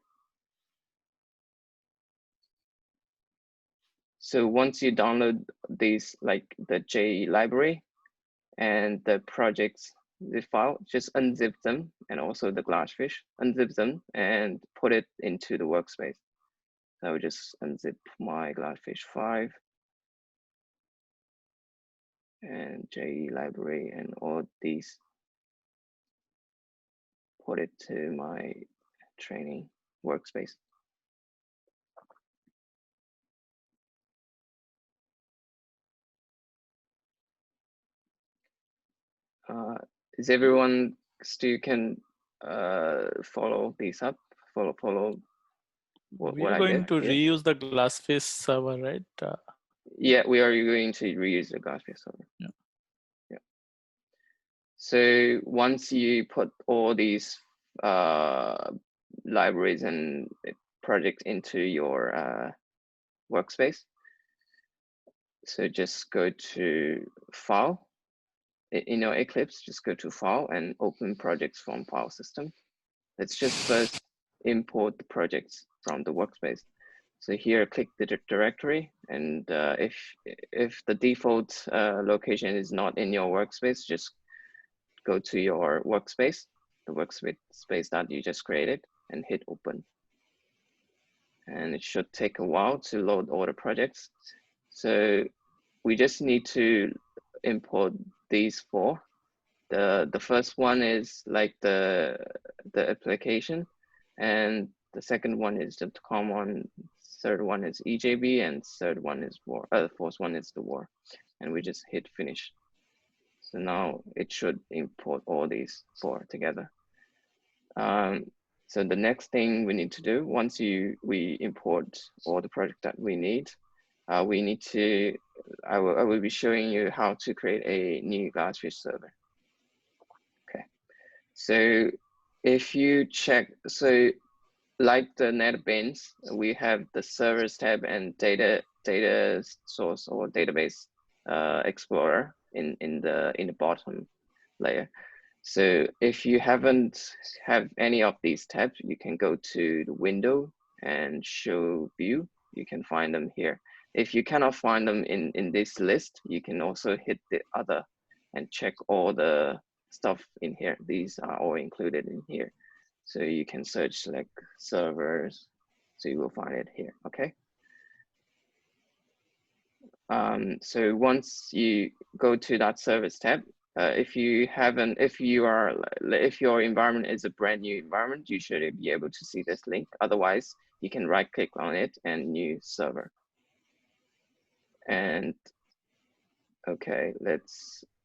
So once you download these, like the JE library and the projects, the file, just unzip them, and also the Glassfish, unzip them and put it into the workspace. So I will just unzip my Glassfish 5 and JE library and all these, put it to my training workspace. Is everyone still can follow these up? Follow what we are I going did to here? reuse the Glassfish server, right? Yeah, we are going to reuse the Glassfish server. Yeah. Yeah. So once you put all these libraries and projects into your workspace, so just go to File. In your Eclipse, just go to File and open Projects from File System. Let's just first import the projects from the workspace. So here, click the directory, and if the default location is not in your workspace, just go to your workspace, the workspace that you just created, and hit open. And it should take a while to load all the projects. So we just need to import these four. The first one is like the application, and the second one is the common, third one is EJB, and third one is war. The fourth one is the war, and we just hit finish. So now it should import all these four together. So the next thing we need to do, once we import all the projects that we need to, I will be showing you how to create a new Glassfish server. Okay, so if you check, so like the NetBeans, we have the servers tab and data source or database explorer in the bottom layer. So if you haven't have any of these tabs, you can go to the window and show view. You can find them here. If you cannot find them in this list, you can also hit the other and check all the stuff in here. These are all included in here. So you can search like servers, so you will find it here, okay? So once you go to that service tab, if your environment is a brand new environment, you should be able to see this link. Otherwise, you can right click on it and new server. And okay,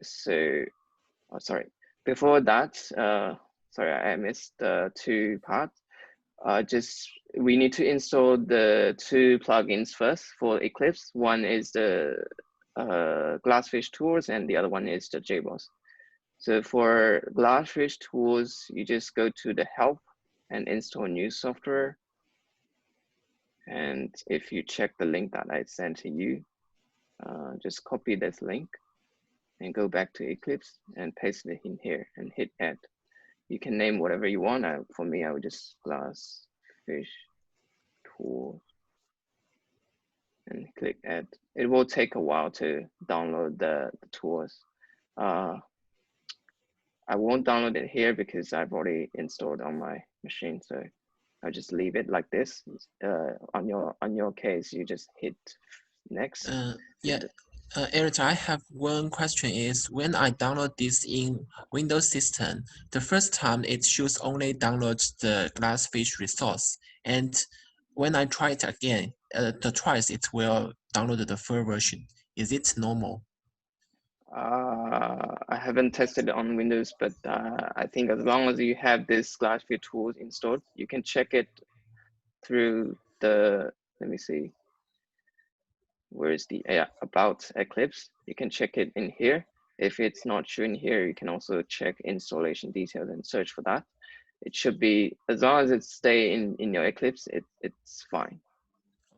sorry. Before that, sorry, I missed two parts. We need to install the two plugins first for Eclipse. One is the Glassfish tools, and the other one is the JBoss. So for Glassfish tools, you just go to the help and install new software. And if you check the link that I sent to you, just copy this link and go back to Eclipse and paste it in here and hit add. You can name whatever you want. For me, I would just Glassfish tool and click add. It will take a while to download the tools. I won't download it here because I've already installed on my machine, so I'll just leave it like this. On your case, you just hit next. Yeah, Eric, I have one question is, when I download this in Windows system, the first time it shows only download the Glassfish resource. And when I try it again, twice it will download the full version. Is it normal? I haven't tested it on Windows, but I think as long as you have this Glassfish tools installed, you can check it through the, let me see, where is the about Eclipse? You can check it in here. If it's not shown here, you can also check installation details and search for that. It should be, as long as it stay in your Eclipse, it's fine.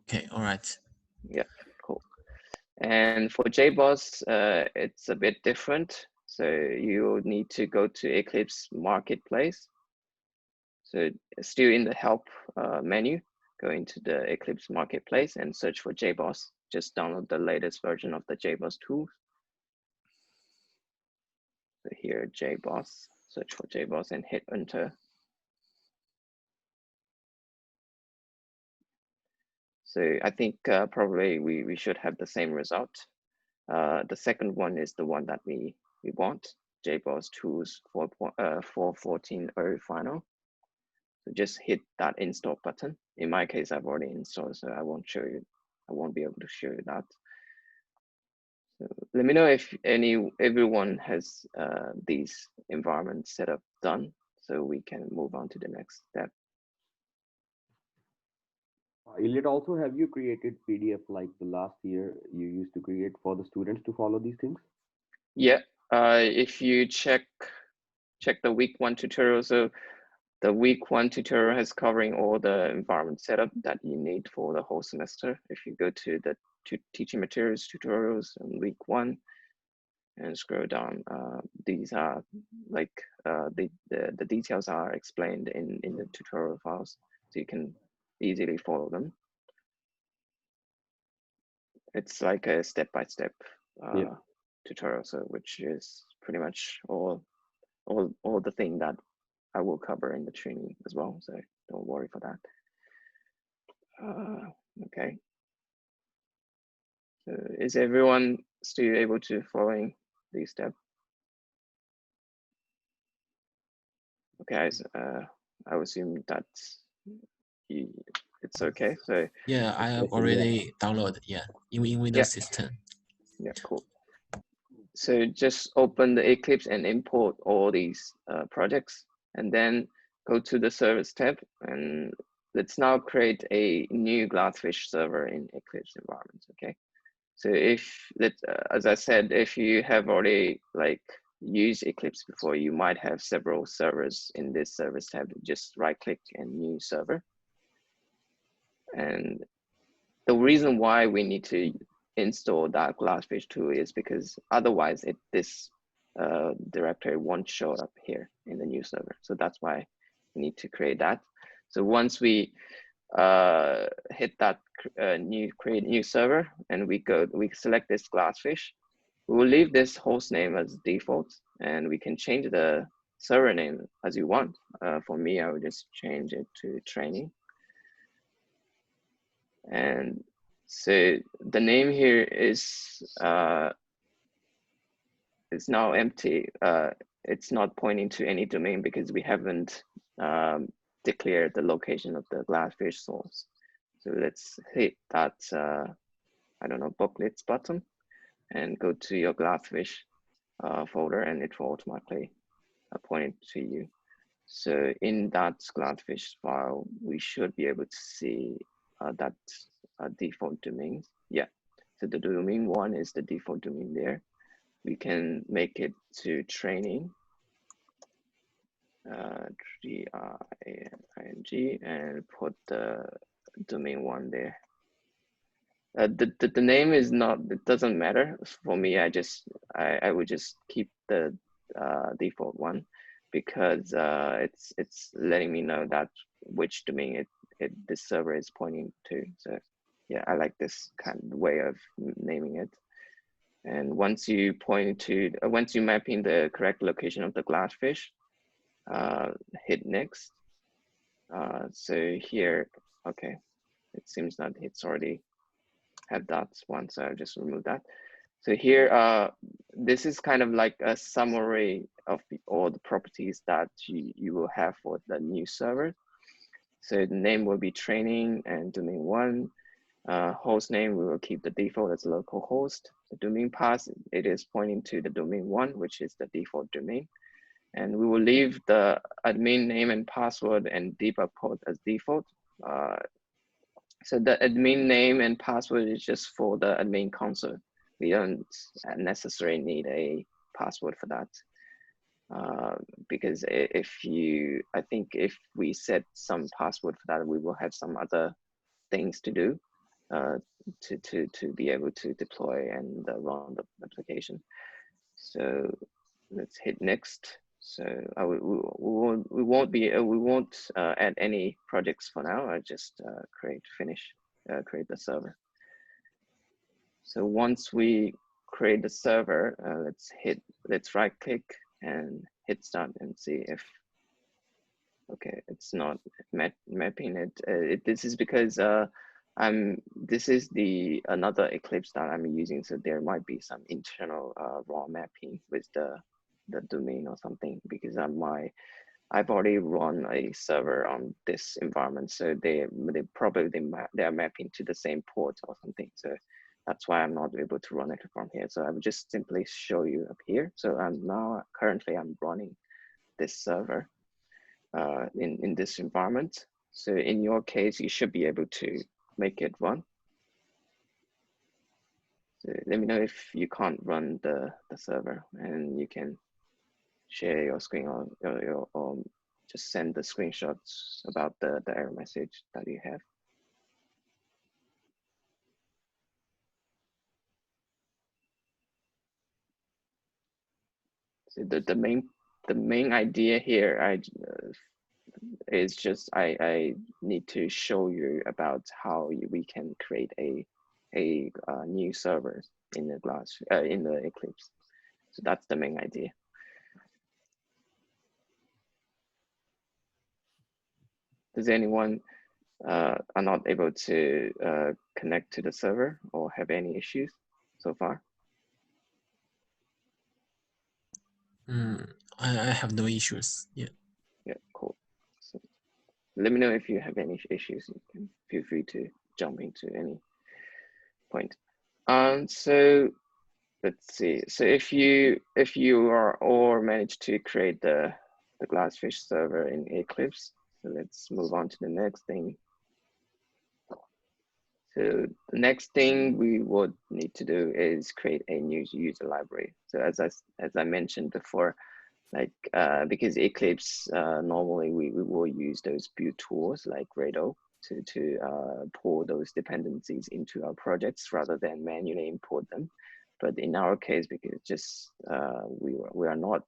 Okay, all right. Yeah, cool. And for JBoss, it's a bit different. So you need to go to Eclipse Marketplace. So still in the help menu, go into the Eclipse Marketplace and search for JBoss. Just download the latest version of the JBoss tool. So here, JBoss, search for JBoss and hit enter. So I think probably we should have the same result. The second one is the one that we want, JBoss tools 4.14.0 final. So just hit that install button. In my case, I've already installed, so I won't show you. I won't be able to show you that. So let me know if everyone has these environments set up done, so we can move on to the next step. Elliot, also, have you created PDF like the last year you used to create for the students to follow these things? Yeah, if you check the week 1 tutorial, so the week 1 tutorial has covering all the environment setup that you need for the whole semester. If you go to the teaching materials tutorials in week 1 and scroll down, these are like the details are explained in the tutorial files, so you can easily follow them. It's like a step-by-step tutorial, so which is pretty much all the thing that I will cover in the training as well, so don't worry for that. Okay. So is everyone still able to following these steps? Okay, I assume that it's okay. So yeah, I have already downloaded. Yeah, in Windows system. Yeah, cool. So just open the Eclipse and import all these projects, and then go to the service tab, and let's now create a new Glassfish server in Eclipse environment. Okay. So as I said, if you have already like used Eclipse before, you might have several servers in this service tab. Just right click and new server. And the reason why we need to install that Glassfish tool is because otherwise this directory won't show up here in the new server. So that's why we need to create that. So once we hit that create new server, and we select this Glassfish, we will leave this host name as default, and we can change the server name as you want. For me, I will just change it to training. And so the name here is now empty. It's not pointing to any domain because we haven't declared the location of the Glassfish source. So let's hit that, I don't know, booklets button and go to your Glassfish folder, and it will automatically point it to you. So in that Glassfish file, we should be able to see that default domains. Yeah, so the domain 1 is the default domain there. We can make it to training, G-R-A-N-I-N-G, and put the domain 1 there. The name is not, it doesn't matter for me. I would just keep the default one, because it's letting me know that which domain this server is pointing to. So yeah, I like this kind of way of naming it. And once you once you map in the correct location of the Glassfish, hit next. So here, okay, it seems that it's already had that one, so I'll just remove that. So here, this is kind of like a summary of all the properties that you will have for the new server. So the name will be training and domain 1. Host name, we will keep the default as local host. The domain path, it is pointing to the domain 1, which is the default domain. And we will leave the admin name and password and debug port as default. So the admin name and password is just for the admin console. We don't necessarily need a password for that. Because I think if we set some password for that, we will have some other things to do to be able to deploy and run the application. So let's hit next. So we won't add any projects for now. I just create the server. So once we create the server, let's right click and hit start and see if, okay, it's not mapping it. This is because this is another Eclipse that I'm using, so there might be some internal raw mapping with the domain or something, because I've already run a server on this environment, so they are mapping to the same port or something. So that's why I'm not able to run it from here. So I will just simply show you up here. So currently I'm running this server in this environment. So in your case, you should be able to make it run. So let me know if you can't run the server, and you can share your screen or just send the screenshots about the error message that you have. So the main idea here is just I need to show you about how we can create a new server in the Eclipse. So that's the main idea. Does anyone are not able to connect to the server or have any issues so far? I have no issues. Yeah. Yeah, cool. So let me know if you have any issues. You can feel free to jump into any point. So let's see. So if you are or managed to create the Glassfish server in Eclipse, so let's move on to the next thing. So the next thing we would need to do is create a new user library. So as I mentioned before, like because Eclipse normally we will use those build tools like Gradle to pull those dependencies into our projects rather than manually import them. But in our case, because just we are not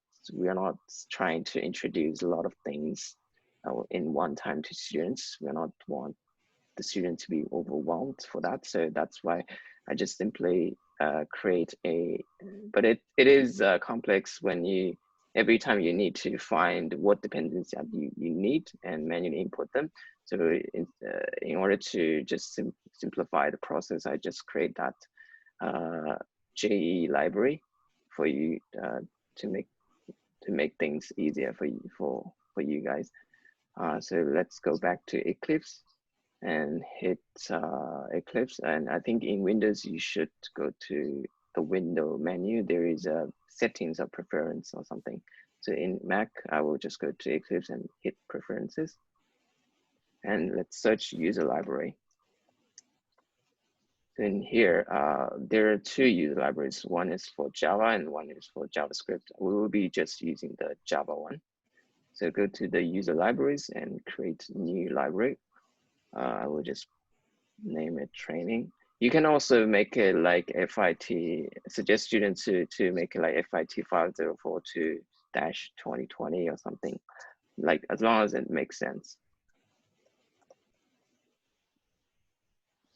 trying to introduce a lot of things in one time to students. We are not want the student to be overwhelmed for that. So that's why I just simply create but it is complex when every time you need to find what dependencies that you need and manually input them. So in order to just simplify the process, I just create that JE library for you to make things easier for you guys. So let's go back to Eclipse and hit Eclipse. And I think in Windows, you should go to the window menu. There is a settings or preference or something. So in Mac, I will just go to Eclipse and hit preferences. And let's search user library. So in here, there are two user libraries. One is for Java and one is for JavaScript. We will be just using the Java one. So go to the user libraries and create new library. I will just name it training. You can also make it like FIT, suggest students to make it like FIT 5042-2020 or something, like as long as it makes sense.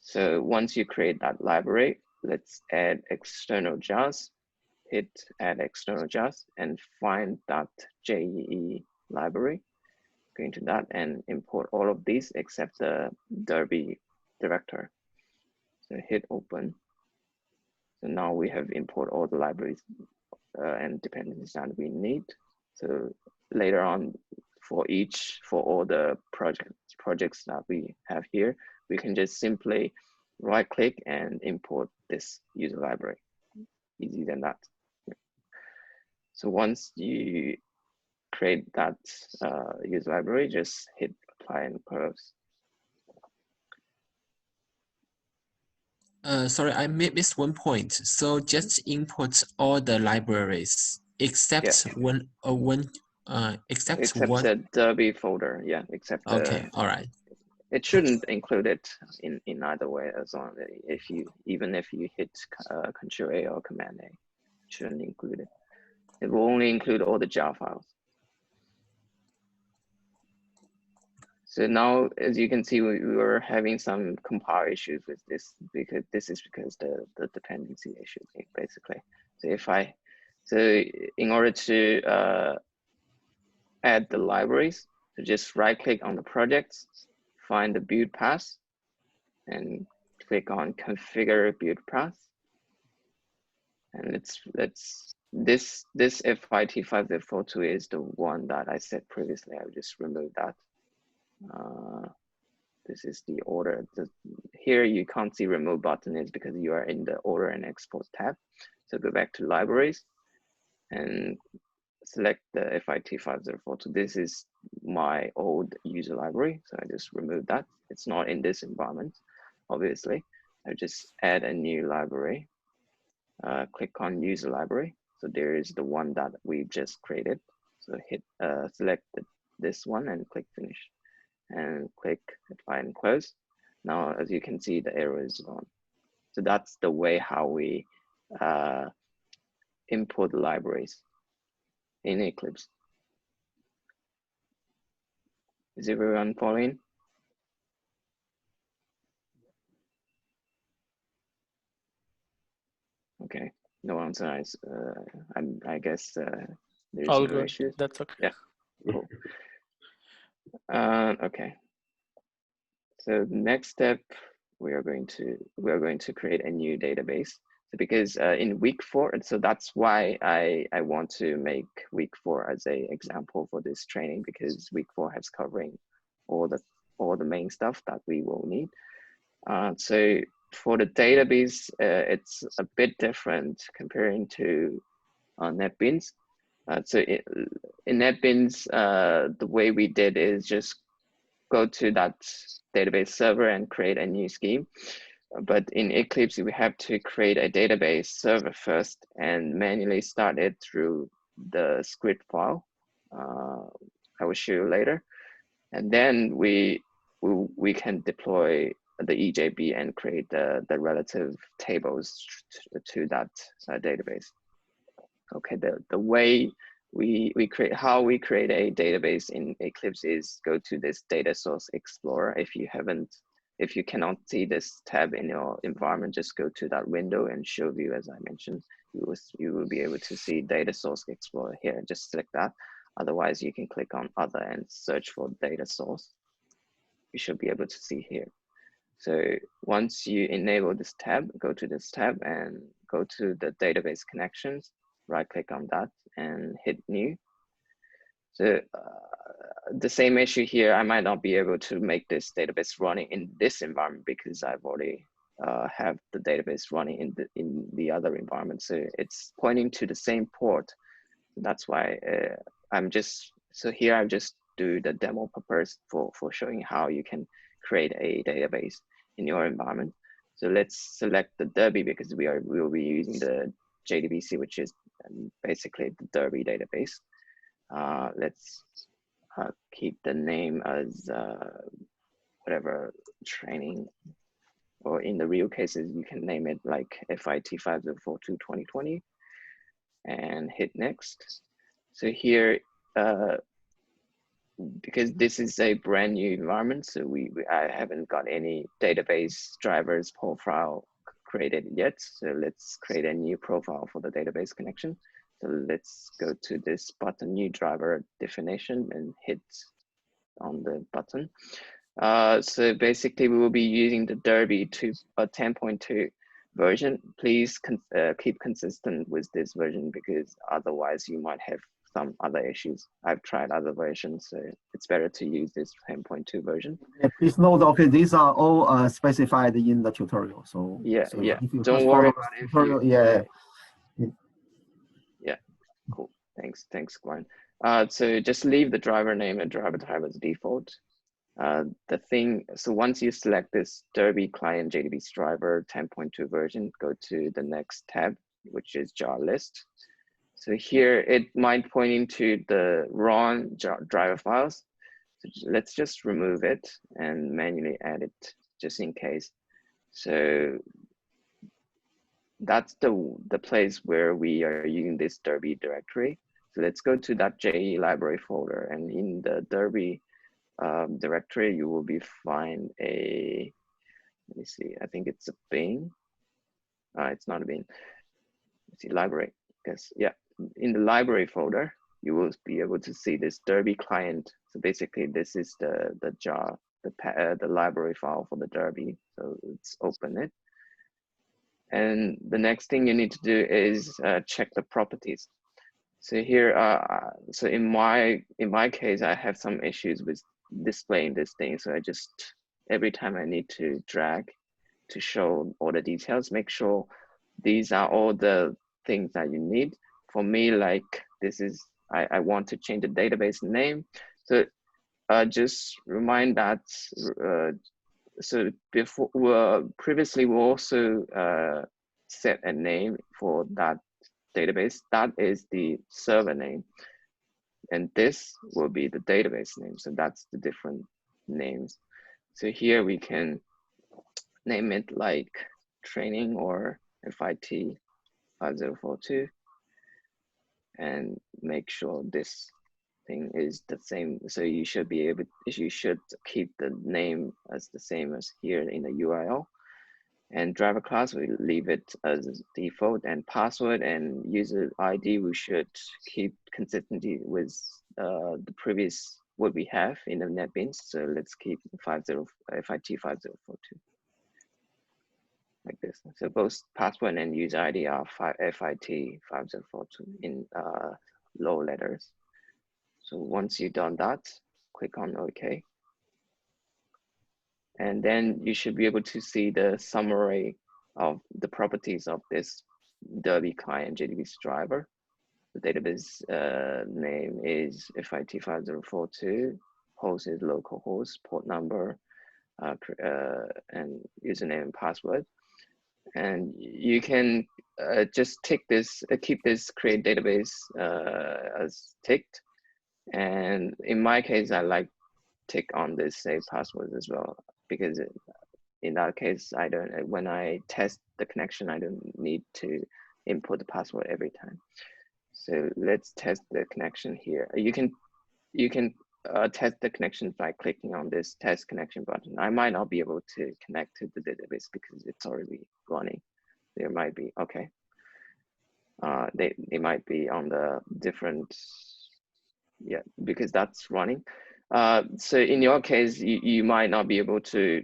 So once you create that library, let's add external JAWS, hit add external JAWS and find that JEE library. Go into that and import all of these except the Derby director. So hit open. So now we have import all the libraries and dependencies that we need. So later on, for all the projects that we have here, we can just simply right click and import this user library. Easier than that. So once you create that user library, just hit apply and close. Sorry, I missed one point. So just import all the libraries except one except one. The Derby folder, yeah, except okay, all right. It shouldn't include it in either way, as long as even if you hit Control A or Command A, it shouldn't include it. It will only include all the jar files. So now, as you can see, we were having some compile issues with this because the dependency issue, basically. So in order to add the libraries, so just right click on the projects, find the build path, and click on configure build path. And this FIT5042 is the one that I said previously. I'll just remove that. This is the order. Here you can't see remove button is because you are in the order and export tab. So go back to libraries and select the FIT5042. This is my old user library. So I just remove that. It's not in this environment, obviously. I just add a new library. Click on user library. So there is the one that we've just created. So hit select this one and click finish. And click apply and close. Now, as you can see, the error is gone. So that's the way how we import libraries in Eclipse. Is everyone following? Okay, no answer. I guess there's all no good. issues. That's okay. Yeah, cool. Okay. So the next step, we are going to create a new database. So because in week 4, and so that's why I want to make week 4 as a example for this training, because week 4 has covering all the main stuff that we will need. So for the database, it's a bit different comparing to NetBeans. So in NetBeans, the way we did is just go to that database server and create a new scheme. But in Eclipse, we have to create a database server first and manually start it through the script file. I will show you later. And then we can deploy the EJB and create the relative tables to that database. Okay, the way we create a database in Eclipse is go to this data source explorer. If you cannot see this tab in your environment, just go to that window and show view, as I mentioned. You will be able to see data source explorer here. Just select that. Otherwise, you can click on other and search for data source. You should be able to see here. So once you enable this tab, go to this tab and go to the database connections, right click on that and hit new. So the same issue here, I might not be able to make this database running in this environment because I've already have the database running in the other environment. So it's pointing to the same port. That's why I've just do the demo purpose for showing how you can create a database in your environment. So let's select the Derby because we will be using the JDBC, which is basically the Derby database. Let's keep the name as whatever training, or in the real cases, you can name it like FIT5042-2020 and hit next. So here, because this is a brand new environment, so I haven't got any database drivers profile created yet. So let's create a new profile for the database connection. So let's go to this button, new driver definition, and hit on the button. So basically, we will be using the Derby 10.2 version. Please keep consistent with this version because otherwise you might have some other issues. I've tried other versions, so it's better to use this 10.2 version. Yeah, please note, okay, these are all specified in the tutorial. So yeah, so yeah. If you don't worry about it. Tutorial, yeah. Cool. Thanks, Glenn. So just leave the driver name and driver type as default. So once you select this Derby client JDBC driver 10.2 version, go to the next tab, which is jar list. So here it might point into the wrong driver files. So let's just remove it and manually add it just in case. So that's the place where we are using this Derby directory. So let's go to that JE library folder, and in the Derby directory, you will be find a, let me see, I think it's a bin. It's not a bin. Let's see, library. Yes, yeah. In the library folder, you will be able to see this Derby client. So basically, this is the jar, the library file for the Derby. So let's open it. And the next thing you need to do is check the properties. So here, so in my case, I have some issues with displaying this thing. So I just, every time I need to drag to show all the details, make sure these are all the things that you need. For me, like this is, I want to change the database name. So just remind that, so before, previously we also set a name for that database. That is the server name. And this will be the database name. So that's the different names. So here we can name it like training or FIT 5042 and make sure this thing is the same. So you should be able, you should keep the name as the same as here in the URL. And driver class, we leave it as default, and password and user ID, we should keep consistency with the previous, what we have in the NetBeans. So let's keep FIT 5042 like this. So both password and user ID are FIT 5042 in low letters. So once you've done that, click on OK. And then you should be able to see the summary of the properties of this Derby client JDBC driver. The database name is FIT 5042, host is localhost, port number, and username and password. And you can just tick this, keep this create database as ticked. And in my case, I like tick on this save password as well, because in that case, I don't, when I test the connection, I don't need to input the password every time. So let's test the connection here. You can test the connection by clicking on this test connection button. I might not be able to connect to the database because it's already running. There might be, okay. They might be on the different, yeah, because that's running. So in your case, you might not be able to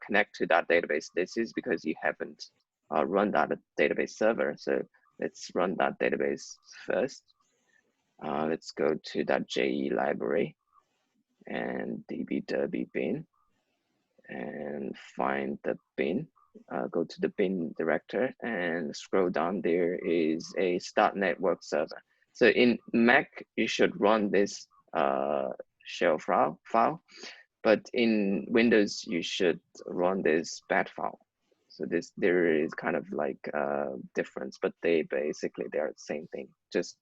connect to that database. This is because you haven't run that database server. So let's run that database first. Let's go to that JE library and DB Derby bin and find the bin. Go to the bin director and scroll down. There is a start network server. So in Mac, you should run this shell file, but in Windows, you should run this bat file. So there is kind of like a difference, but they are the same thing, just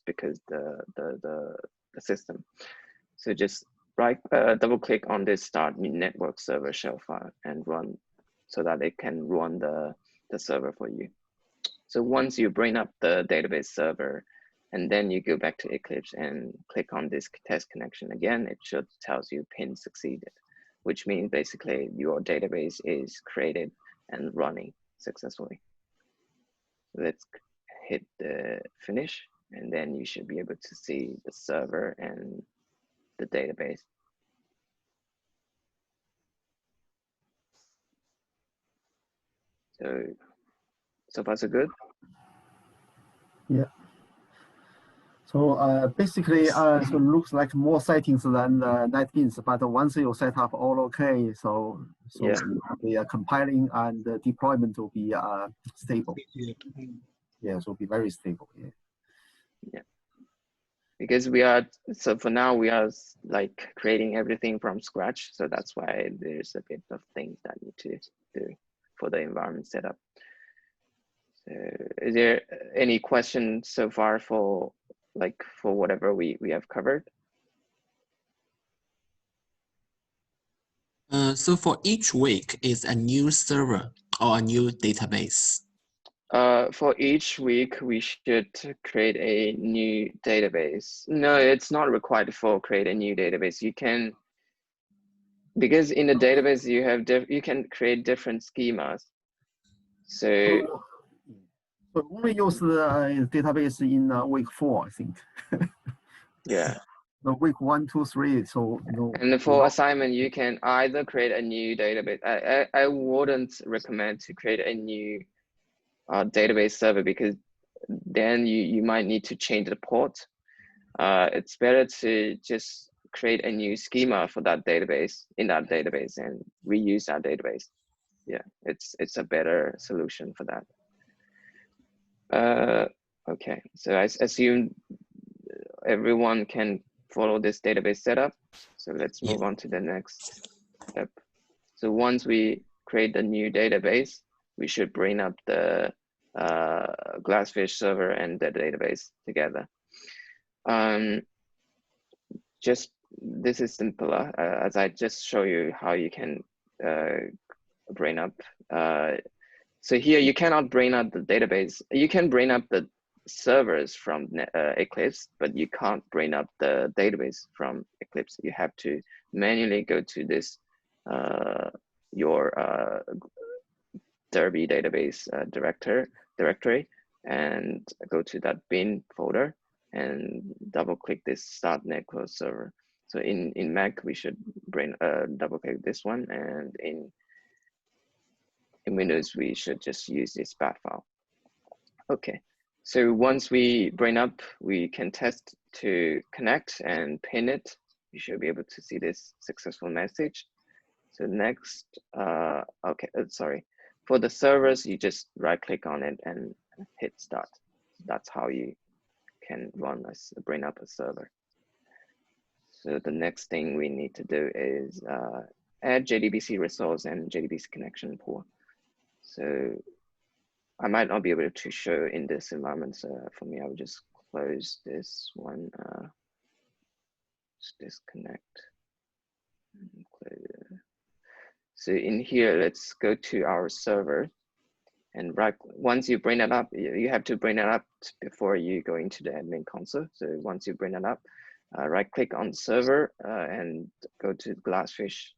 because the system. So just double click on this start network server shell file and run, so that it can run the server for you. So once you bring up the database server, and then you go back to Eclipse and click on this test connection again, it should tells you pin succeeded, which means basically your database is created and running successfully. Let's hit the finish, and then you should be able to see the server and the database. So far so good? Yeah. So basically, so it looks like more settings than NetBeans, but once you set up all okay, so yeah, the compiling and the deployment will be stable. Yeah, so it'll be very stable. Yeah. Yeah. Because we are, so for now we are like creating everything from scratch. So that's why there's a bit of things that need to do for the environment setup. So is there any questions so far for whatever we have covered? So for each week is a new server or a new database? For each week, we should create a new database. No, it's not required for create a new database. You can, because in the database you have you can create different schemas. So we only use the database in week 4, I think. Yeah. The week 1, 2, 3. So no. And for assignment, you can either create a new database. I wouldn't recommend to create a new database server, because then you might need to change the port. It's better to just create a new schema for that database in that database and reuse that database. Yeah, it's a better solution for that. Okay, so I assume everyone can follow this database setup. So let's move on to the next step. So once we create the new database, we should bring up the Glassfish server and the database together. Just this is simpler, as I just show you how you can bring up. So here you cannot bring up the database. You can bring up the servers from Eclipse, but you can't bring up the database from Eclipse. You have to manually go to this your Derby database directory and go to that bin folder and double click this start network server. So in Mac we should bring double click this one, and in Windows we should just use this bat file. Okay, so once we bring up, we can test to connect and pin it. You should be able to see this successful message. So next, okay, sorry. For the servers, you just right click on it and hit start. That's how you can bring up a server. So the next thing we need to do is add JDBC resource and JDBC connection pool. So I might not be able to show in this environment. So for me, I will just close this one, just disconnect. So in here, let's go to our server, and once you bring it up, you have to bring it up before you go into the admin console. So once you bring it up, right click on server and go to Glassfish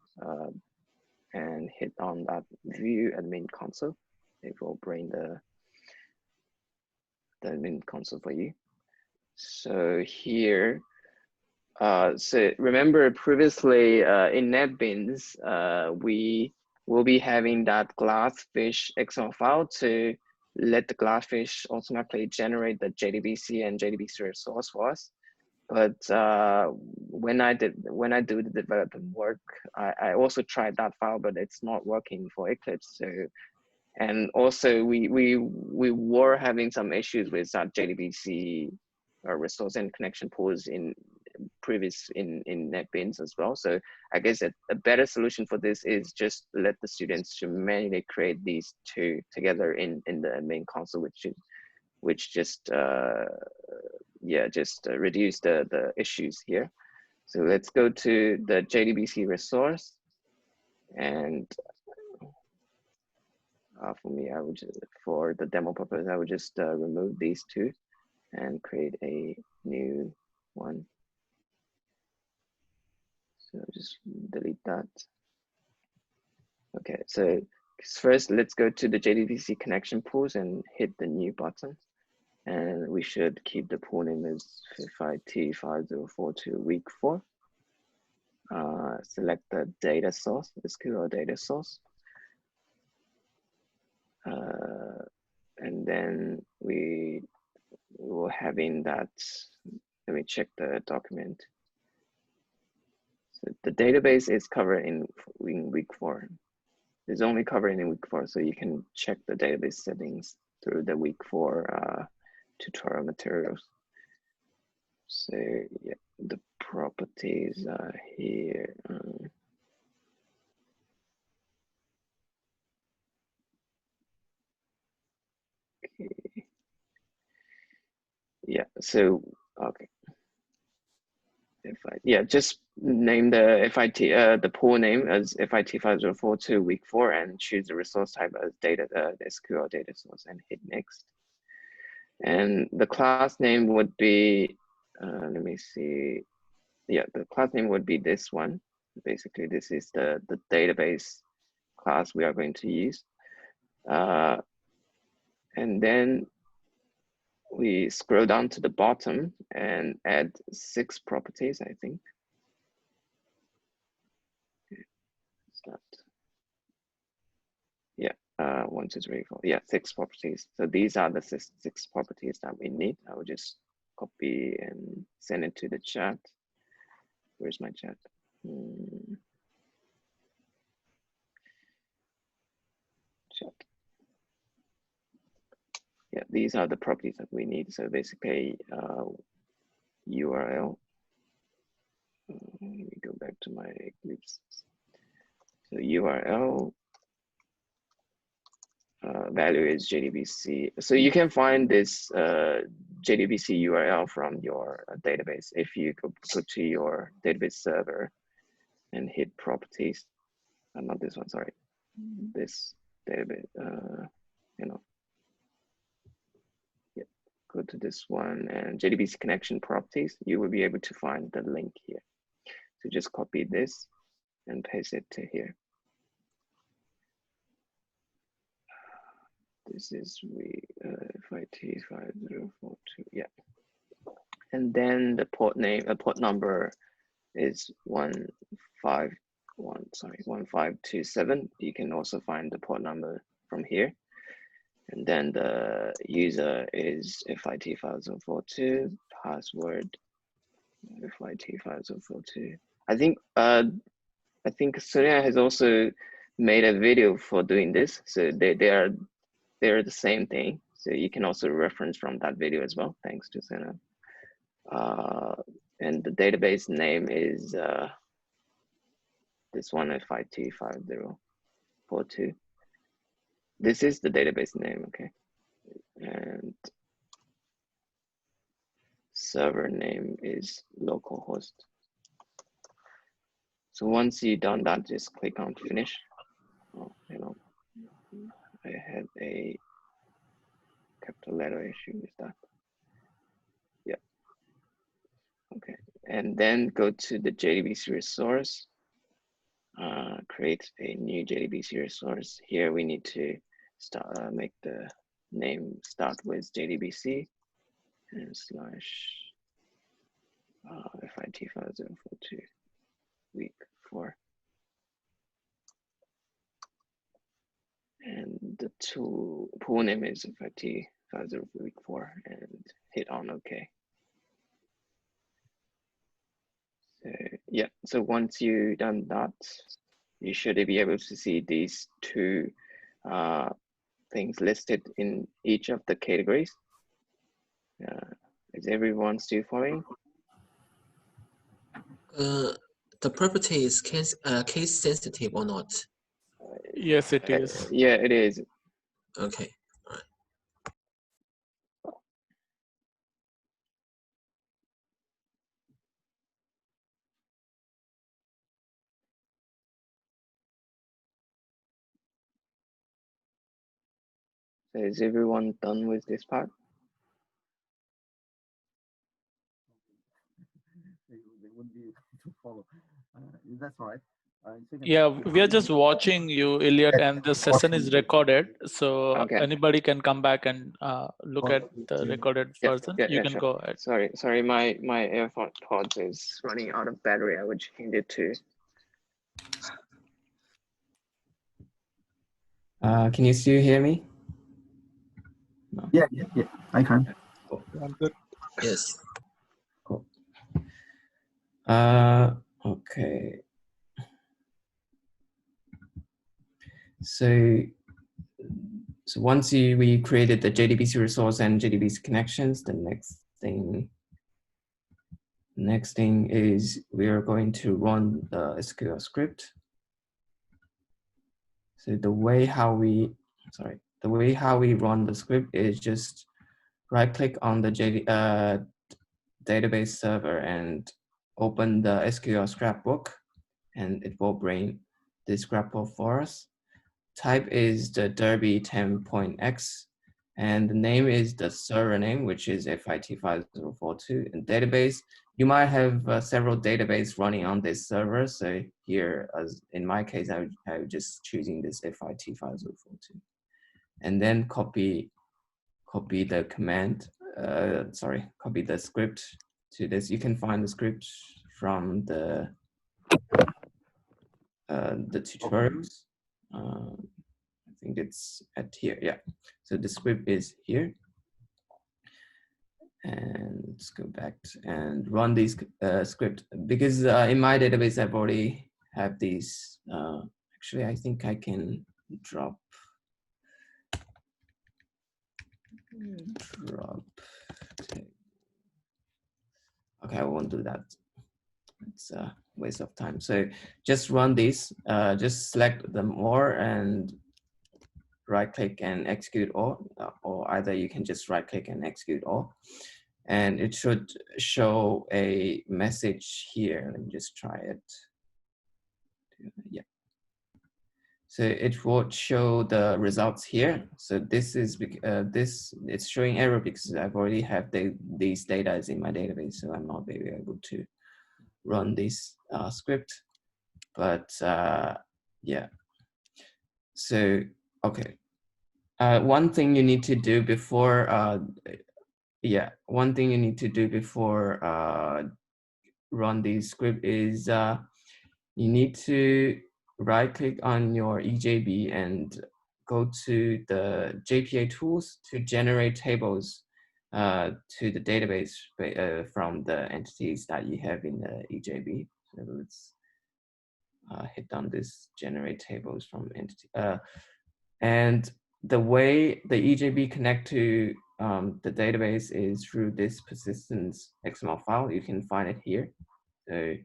and hit on that view admin console. It will bring the admin console for you. So here, so remember previously in NetBeans, we will be having that Glassfish Excel file to let the Glassfish automatically generate the JDBC and JDBC resource for us. But when I do the development work, I also tried that file, but it's not working for Eclipse. So, and also we were having some issues with that JDBC resource and connection pools in NetBeans as well. So I guess a better solution for this is just let the students to manually create these two together in the main console, which just reduce the issues here. So let's go to the JDBC resource, and for me, I would just, for the demo purpose, I would just remove these two and create a new one. So just delete that. Okay, so first let's go to the JDBC connection pools and hit the new button. And we should keep the pool name as 5T5042 week 4. Select the data source, the SQL data source. And then we will have in that, let me check the document. So the database is covered in week 4. It's only covered in week 4, so you can check the database settings through the week 4 tutorial materials. So yeah, the properties are here. Okay. Yeah, so, okay. Just name the FIT, the pool name as FIT5042 week 4 and choose the resource type as data, the SQL data source and hit next. And the class name would be, let me see. Yeah, the class name would be this one. Basically, this is the database class we are going to use. And then we scroll down to the bottom and add 6 properties, I think. Start. Yeah, 1, 2, 3, 4. Yeah, 6 properties. So these are the six properties that we need. I will just copy and send it to the chat. Where's my chat? Chat. Yeah, these are the properties that we need. So basically, URL. Let me go back to my Eclipse. So URL value is JDBC. So you can find this JDBC URL from your database if you go to your database server and hit properties. Not this one, sorry. This database, yeah, go to this one and JDBC connection properties. You will be able to find the link here. So just copy this and paste it to here. This is FIT5042, yeah. And then the port name, the port number is 1527. You can also find the port number from here. And then the user is FIT5042, password FIT5042. I think Sonia has also made a video for doing this. So they're the same thing. So you can also reference from that video as well. Thanks to Sonia. And the database name is this one, FIT5042. This is the database name, okay? And server name is localhost. So once you've done that, just click on finish. Oh, I had a capital letter issue with that. Yeah. Okay. And then go to the JDBC resource. Create a new JDBC resource. Here we need to start make the name start with JDBC and slash FIT5042 week 4. And the pool name is FIT50 week 4 and hit on OK. So yeah, so once you've done that, you should be able to see these 2 things listed in each of the categories. Is everyone still following? The property is case sensitive or not? Yes, it is. Yeah, it is. Okay. All right. So is everyone done with this part? They wouldn't be able to follow. That's right. Yeah, we are just watching you, Elliot, and the session is recorded. So okay. Anybody can come back and look at the recorded version. You can sure. go ahead. Sorry, my AirPods is running out of battery. I would change it to. Can you still hear me? No. Yeah, I can. Cool. I'm good. Yes. Cool. Okay. So once we created the JDBC resource and JDBC connections, the next thing is we are going to run the SQL script. So the way how we run the script is just right click on the database server and open the SQL scrapbook, and it will bring this scrapbook for us. Type is the Derby 10.x, and the name is the server name, which is FIT5042. And database, you might have several databases running on this server. So here, as in my case, I'm just choosing this FIT5042. And then copy the command, copy the script to this. You can find the script from the tutorials. I think it's at here, yeah. So the script is here. And let's go back and run this script, because in my database, I've already have these. Actually, I think I can drop. Okay, I won't do that. It's a waste of time. So just run this, just select them all and right click and execute all, or either you can just right click and execute all. And it should show a message here. Let me just try it. Yeah. So it will show the results here. So this is it's showing error because I've already have these data in my database, so I'm not very able to run this script. But yeah. So okay. One thing you need to do before run the script is you need to right click on your EJB and go to the JPA tools to generate tables to the database from the entities that you have in the EJB. So let's hit on this generate tables from entity. And the way the EJB connect to the database is through this persistence XML file. You can find it here. So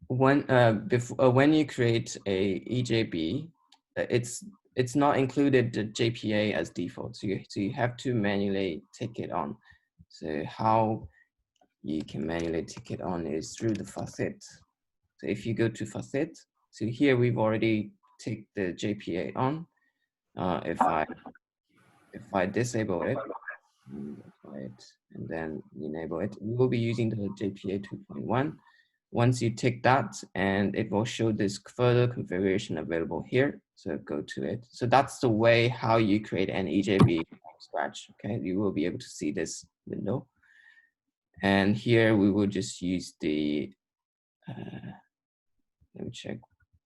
when you create a EJB, it's not included the JPA as default. So you have to manually take it on. So how you can manually take it on is through the facet. So if you go to facet, so here we've already take the JPA on. If I disable it, and then enable it, we will be using the JPA 2.1. Once you tick that, and it will show this further configuration available here. So go to it. So that's the way how you create an EJB from scratch. Okay, you will be able to see this window. And here we will just use the, let me check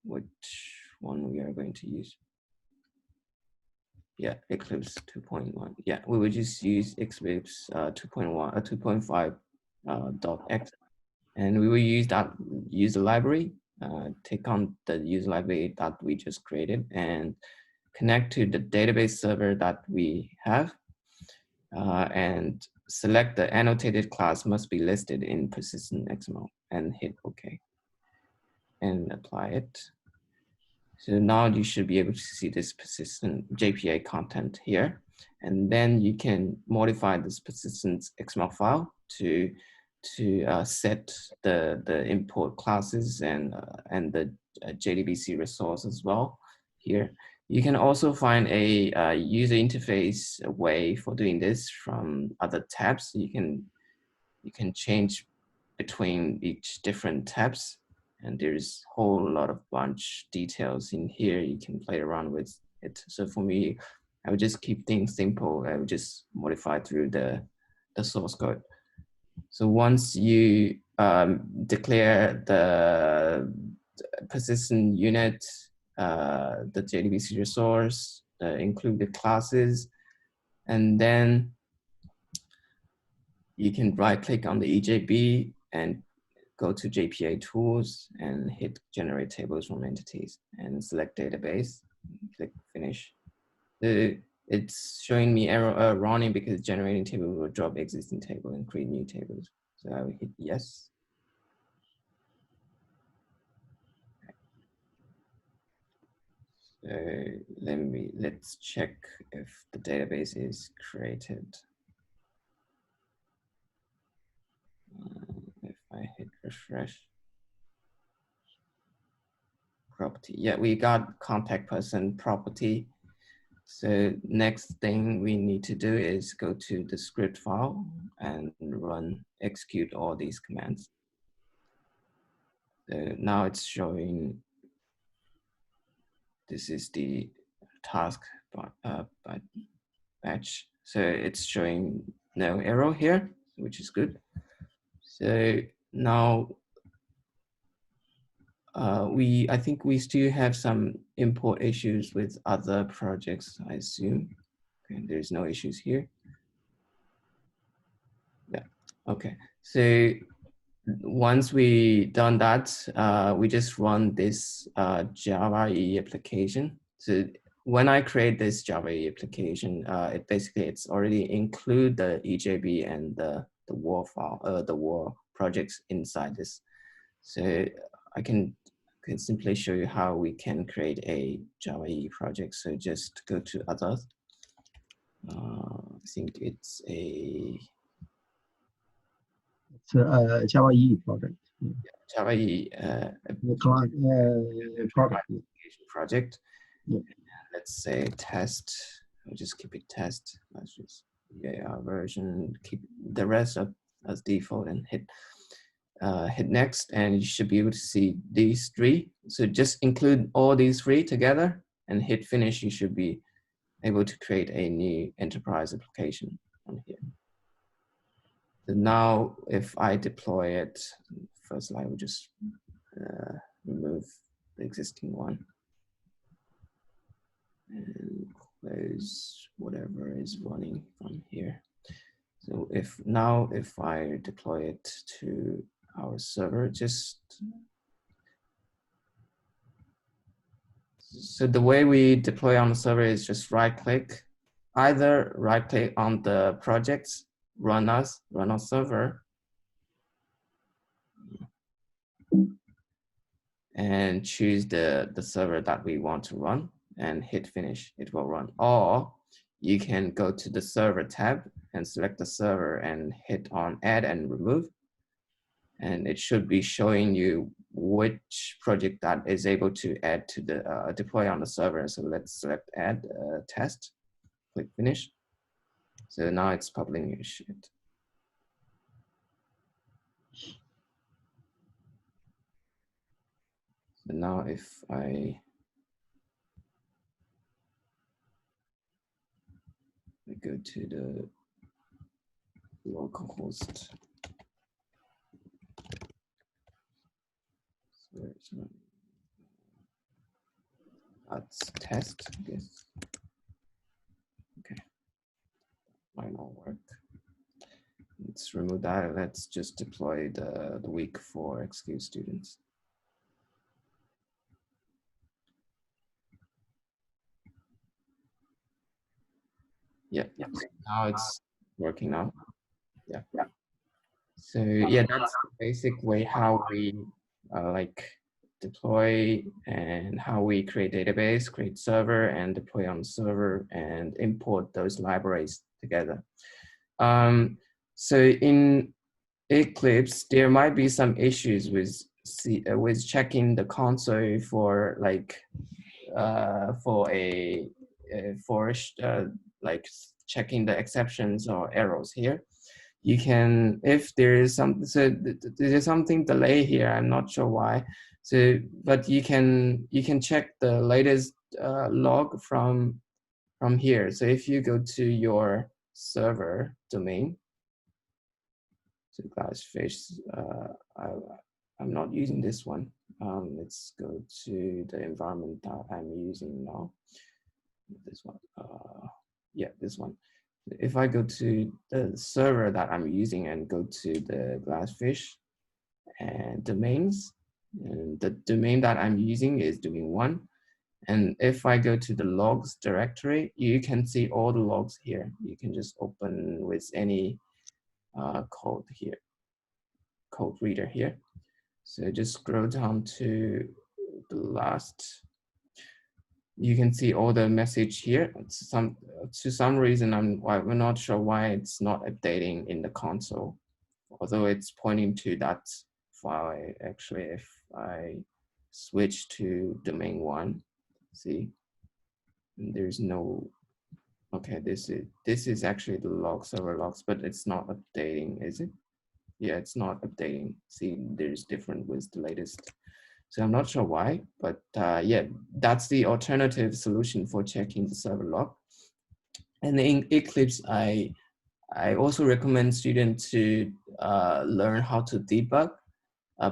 which one we are going to use. Yeah, Eclipse 2.1. Yeah, we will just use Eclipse 2.1 2.5 .x, and we will use that user library. Take on the user library that we just created and connect to the database server that we have, and select the annotated class must be listed in persistent XML and hit OK and apply it. So now you should be able to see this persistent JPA content here. And then you can modify this persistent XML file to set the import classes and the JDBC resource as well here. You can also find a user interface way for doing this from other tabs. You can change between each different tabs. And there's a whole lot of bunch details in here. You can play around with it. So for me, I would just keep things simple. I would just modify through the source code. So once you declare the persistent unit, the JDBC resource, the included classes, and then you can right click on the EJB and go to JPA tools and hit generate tables from entities and select database, click finish. It's showing me error running because generating table will drop existing table and create new tables. So I will hit yes. So let's check if the database is created. If I hit refresh. Property, yeah, we got contact person property. So next thing we need to do is go to the script file and execute all these commands. So now it's showing, this is the task by batch. So it's showing no error here, which is good. So now I think we still have some import issues with other projects, I assume. Okay, there's no issues here. Yeah, okay. So once we done that, we just run this Java EE application. So when I create this Java EE application, it's already include the EJB and the WAR file, the WAR projects inside this. So I can simply show you how we can create a Java EE project. So just go to others. I think it's a Java EE project. Java EE project. Yeah. Let's say test. I'll just keep it test. Let's just version. Keep the rest up as default and hit next, and you should be able to see these three. So just include all these three together and hit finish. You should be able to create a new enterprise application on here. So now if I deploy it, first I will just remove the existing one and close whatever is running from here. So if I deploy it to our server, so the way we deploy on the server is just either right click on the projects, run our server, and choose the server that we want to run and hit finish, it will run. Or you can go to the server tab and select the server and hit on add and remove. And it should be showing you which project that is able to add to the deploy on the server. So let's select add test, click finish. So now it's publishing it. So now if I go to the localhost, that's test, I guess. Okay, might not work. Let's remove that. Let's just deploy the Week4 execute students. Yeah, now it's working now. Yeah. So yeah, that's the basic way how we deploy and how we create database, create server, and deploy on server and import those libraries together. So in Eclipse, there might be some issues with checking the console for checking the exceptions or errors here. You can, if there is something, so there's something delay here, I'm not sure why. So, but you can check the latest log from here. So if you go to your server domain, so Glassfish, I'm not using this one. Let's go to the environment that I'm using now. This one, yeah, this one. If I go to the server that I'm using and go to the Glassfish and domains, and the domain that I'm using is domain1. And if I go to the logs directory, you can see all the logs here. You can just open with any code here, code reader here. So just scroll down to the last you can see all the message here. To some reason, we're not sure why it's not updating in the console, although it's pointing to that file. Actually, if I switch to domain 1, see, and there's no. Okay, this is actually the log, server logs, but it's not updating, is it? Yeah, it's not updating. See, there's different with the latest. So I'm not sure why, but yeah, that's the alternative solution for checking the server log. And in Eclipse, I also recommend students to learn how to debug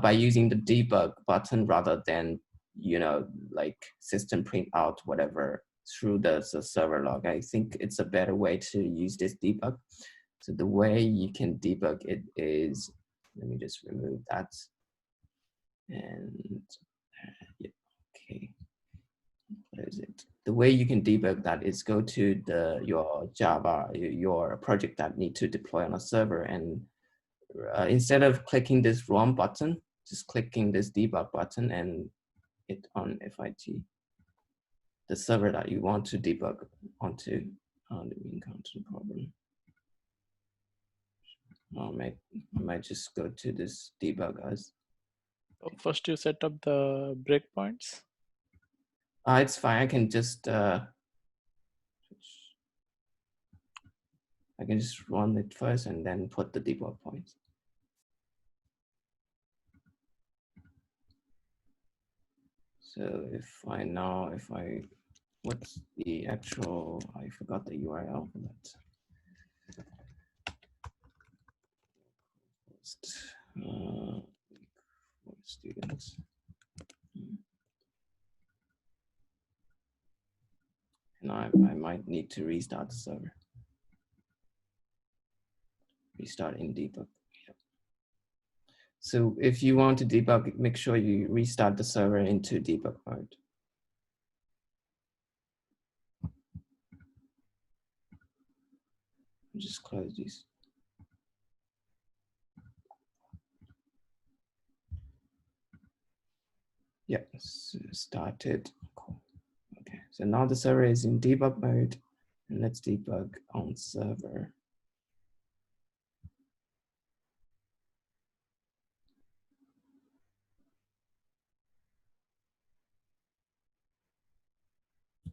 by using the debug button rather than, you know, like system print out whatever through the server log. I think it's a better way to use this debug. So the way you can debug it is, let me just remove that. And yeah, okay, what is it? The way you can debug that is go to your Java, your project that need to deploy on a server, and instead of clicking this run button, just clicking this debug button and hit on FIT, the server that you want to debug onto. Let me encounter the problem. I might just go to this debug as. First, you set up the breakpoints. It's fine. I can just run it first and then put the debug points. So what's the actual? I forgot the URL for that. For students. And I might need to restart the server. Restart in debug. Yep. So if you want to debug, make sure you restart the server into debug mode. Just close these. Yeah, started. Cool. Okay, so now the server is in debug mode, and let's debug on server.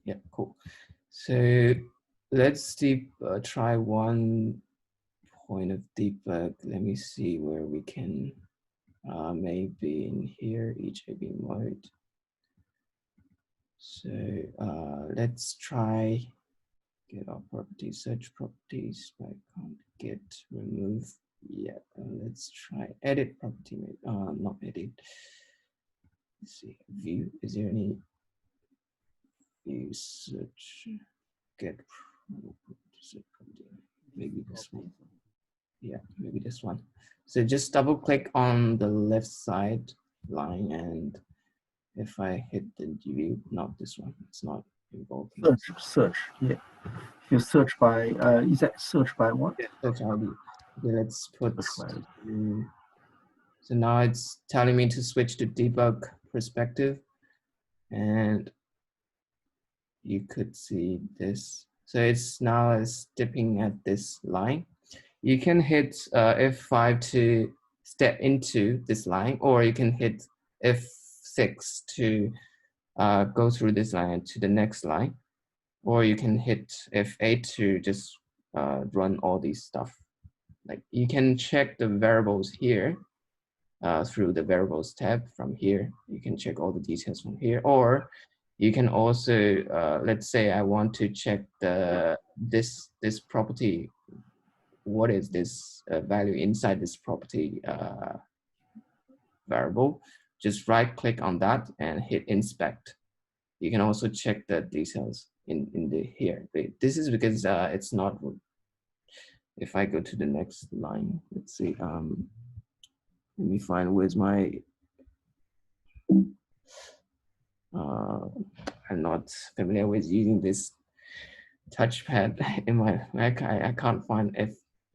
Yeah, cool. So let's try one point of debug. Let me see where we can, maybe in here, HAB mode. So let's try get our properties, search properties, by can't get remove. Yeah, let's try edit property, not edit. Let's see, view, is there any view search, get maybe this one. Yeah, maybe this one. So just double click on the left side line, and if I hit the view, not this one, it's not involved. Search, yeah. You search by, is that search by what? Yeah, search ID. Okay, let's put, so now it's telling me to switch to debug perspective, and you could see this. So it's now dipping at this line. You can hit F5 to step into this line, or you can hit F6 to go through this line to the next line, or you can hit F8 to just run all these stuff. Like you can check the variables here through the variables tab from here. You can check all the details from here, or you can also, let's say I want to check this property. What is this value inside this property variable? Just right click on that and hit inspect. You can also check the details in the here. This is because it's not. If I go to the next line, let's see. Let me find where's my. I'm not familiar with using this touchpad in my Mac. I can't find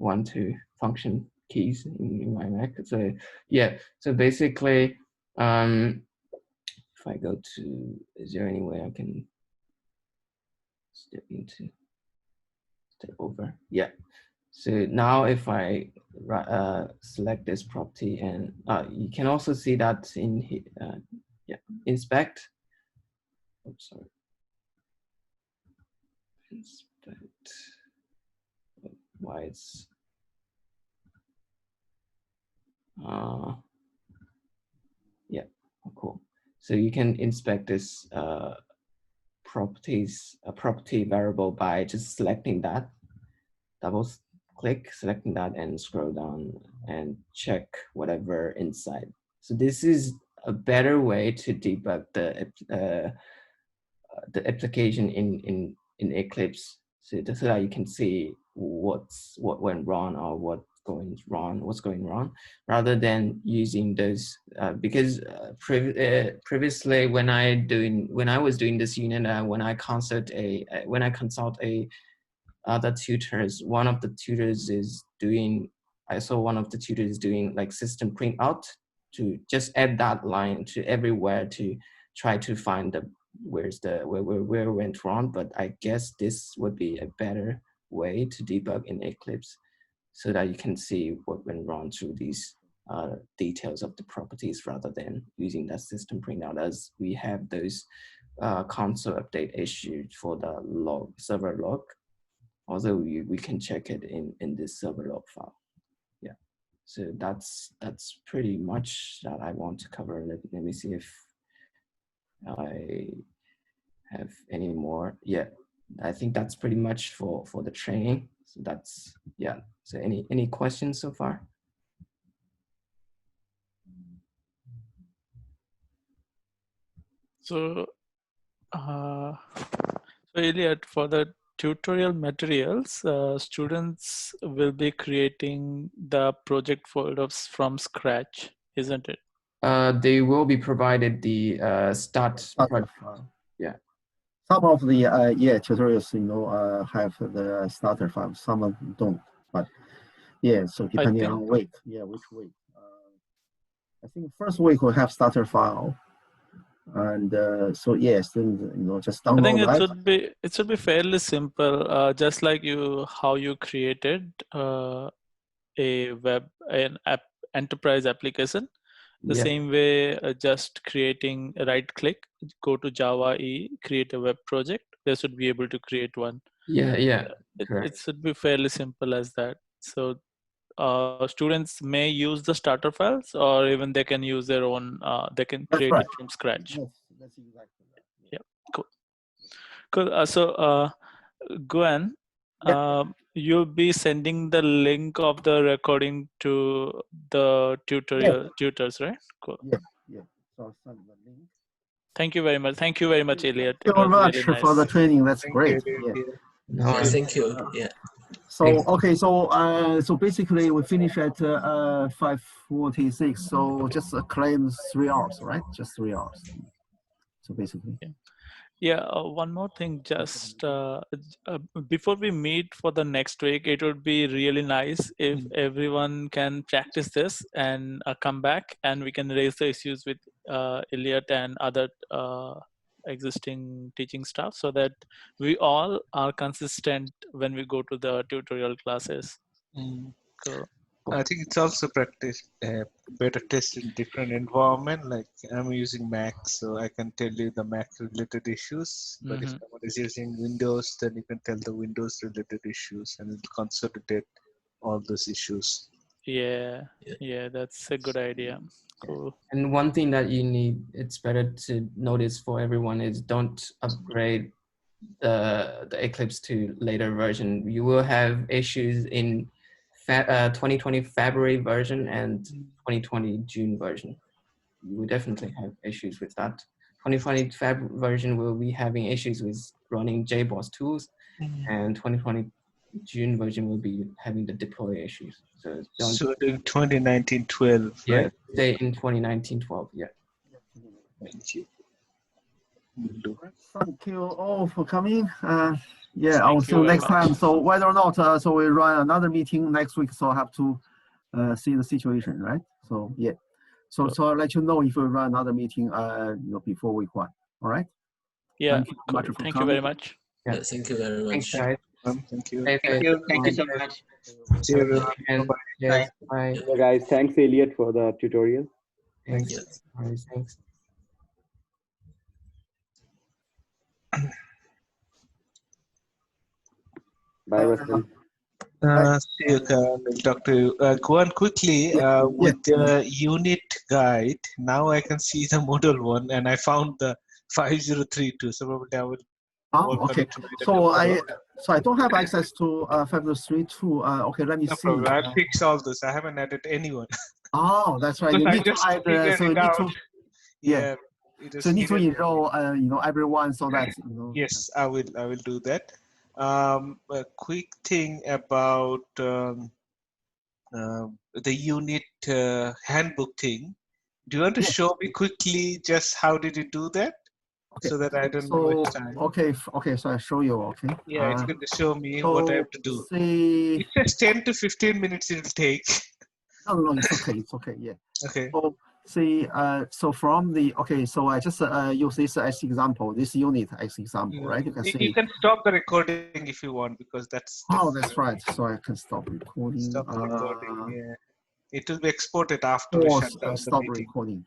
F1 to function keys in my Mac. So yeah, so basically, if I go to, is there any way I can step into, step over. Yeah. So now if I select this property, and you can also see that in here, yeah, inspect. Oops, sorry. Inspect. Why it's yeah, cool. So you can inspect this property variable by just selecting that, double click, selecting that, and scroll down and check whatever inside. So this is a better way to debug the application in Eclipse, so that you can see what went wrong or what's going wrong, rather than using those because previously when I was doing this unit, when I consult other tutors, one of the tutors is doing, I saw one of the tutors doing like system printout to just add that line to everywhere to try to find the where it went wrong. But I guess this would be a better way to debug in Eclipse, so that you can see what went wrong through these details of the properties, rather than using that system printout, as we have those console update issued for the log, server log. Although we can check it in this server log file. Yeah, so that's pretty much that I want to cover. Let me see if I have any more. Yeah, I think that's pretty much for the training. So that's, yeah. So any questions so far? So Elliot, for the tutorial materials, students will be creating the project folders from scratch, isn't it? They will be provided the start project. Yeah. Some of the tutorials, have the starter file. Some of them don't. But yeah, so depending on week, which week. I think first week will have starter file. And so yes, then just download. I think it should be fairly simple, just like how you created an enterprise application. The same way, just creating right click, go to Java E, create a web project. They should be able to create one. Yeah. It should be fairly simple as that. So students may use the starter files, or even they can use their own. They can create it from scratch. That's exactly that. Yeah, cool. So Gwen, you'll be sending the link of the recording to the tutors, right? Cool. Yeah. So I'll send the link. Thank you very much. Thank you very much, Elliot. Thank you very much for the training. That's great. No, thank you. Yeah. So okay, so basically we finish at 5:46. So just claim 3 hours, right? Just 3 hours. So basically. Yeah, one more thing, just before we meet for the next week, it would be really nice if everyone can practice this and come back, and we can raise the issues with Elliot and other existing teaching staff, so that we all are consistent when we go to the tutorial classes. Cool. I think it's also practice better test in different environment. Like I'm using Mac, so I can tell you the Mac related issues. But if someone is using Windows, then you can tell the Windows related issues, and it'll consolidate all those issues. Yeah, that's a good idea. Cool. And one thing that it's better to notice for everyone is don't upgrade the Eclipse to later version. You will have issues in 2020 February version and 2020 June version. You will definitely have issues with that. 2020 Feb version will be having issues with running JBoss tools, and 2020 June version will be having the deploy issues. So in 2019-12, yeah, right? stay in 2019-12. Yeah. Thank you. Thank you all for coming. Yeah, I'll see you next time. So whether or not, so we run another meeting next week. So I have to see the situation, right? So yeah. So I'll let you know if we run another meeting, before week 1. All right. Yeah. Thank you very much. Yeah. Thank you very much. Thanks, guys. Thank you. Thank you. Thank you so much. See you. And Bye. yes, bye. Yeah, guys, thanks Elliot for the tutorial. Thanks. Yes. Thanks. Bye, Vasan. See you, Khan. We'll talk to you. Go on quickly with the unit guide. Now I can see the Moodle one, and I found the 5032. So probably I will. Okay. So I don't have access to 5032. Okay, let me No see. problem. I'll fix all this. I haven't added anyone. Oh, that's right. You I need to just add. figured So you it need out. to. Yeah. So you need to enroll, everyone so that Yes, I will do that. A quick thing about the unit handbook thing. Do you want to show me quickly just how did you do that? Okay. So that I don't waste time. Okay, so I show you, okay. Yeah, it's going to show me so what I have to do. See, it says 10 to 15 minutes it will take. No, it's okay, yeah. Okay. So see, so from the, so I just use this as example, this unit as example, right? You can see. You can stop the recording if you want, because that's. Oh, that's right. So I can stop recording. Stop the recording, yeah. It will be exported after we shut down the meeting. Stop recording.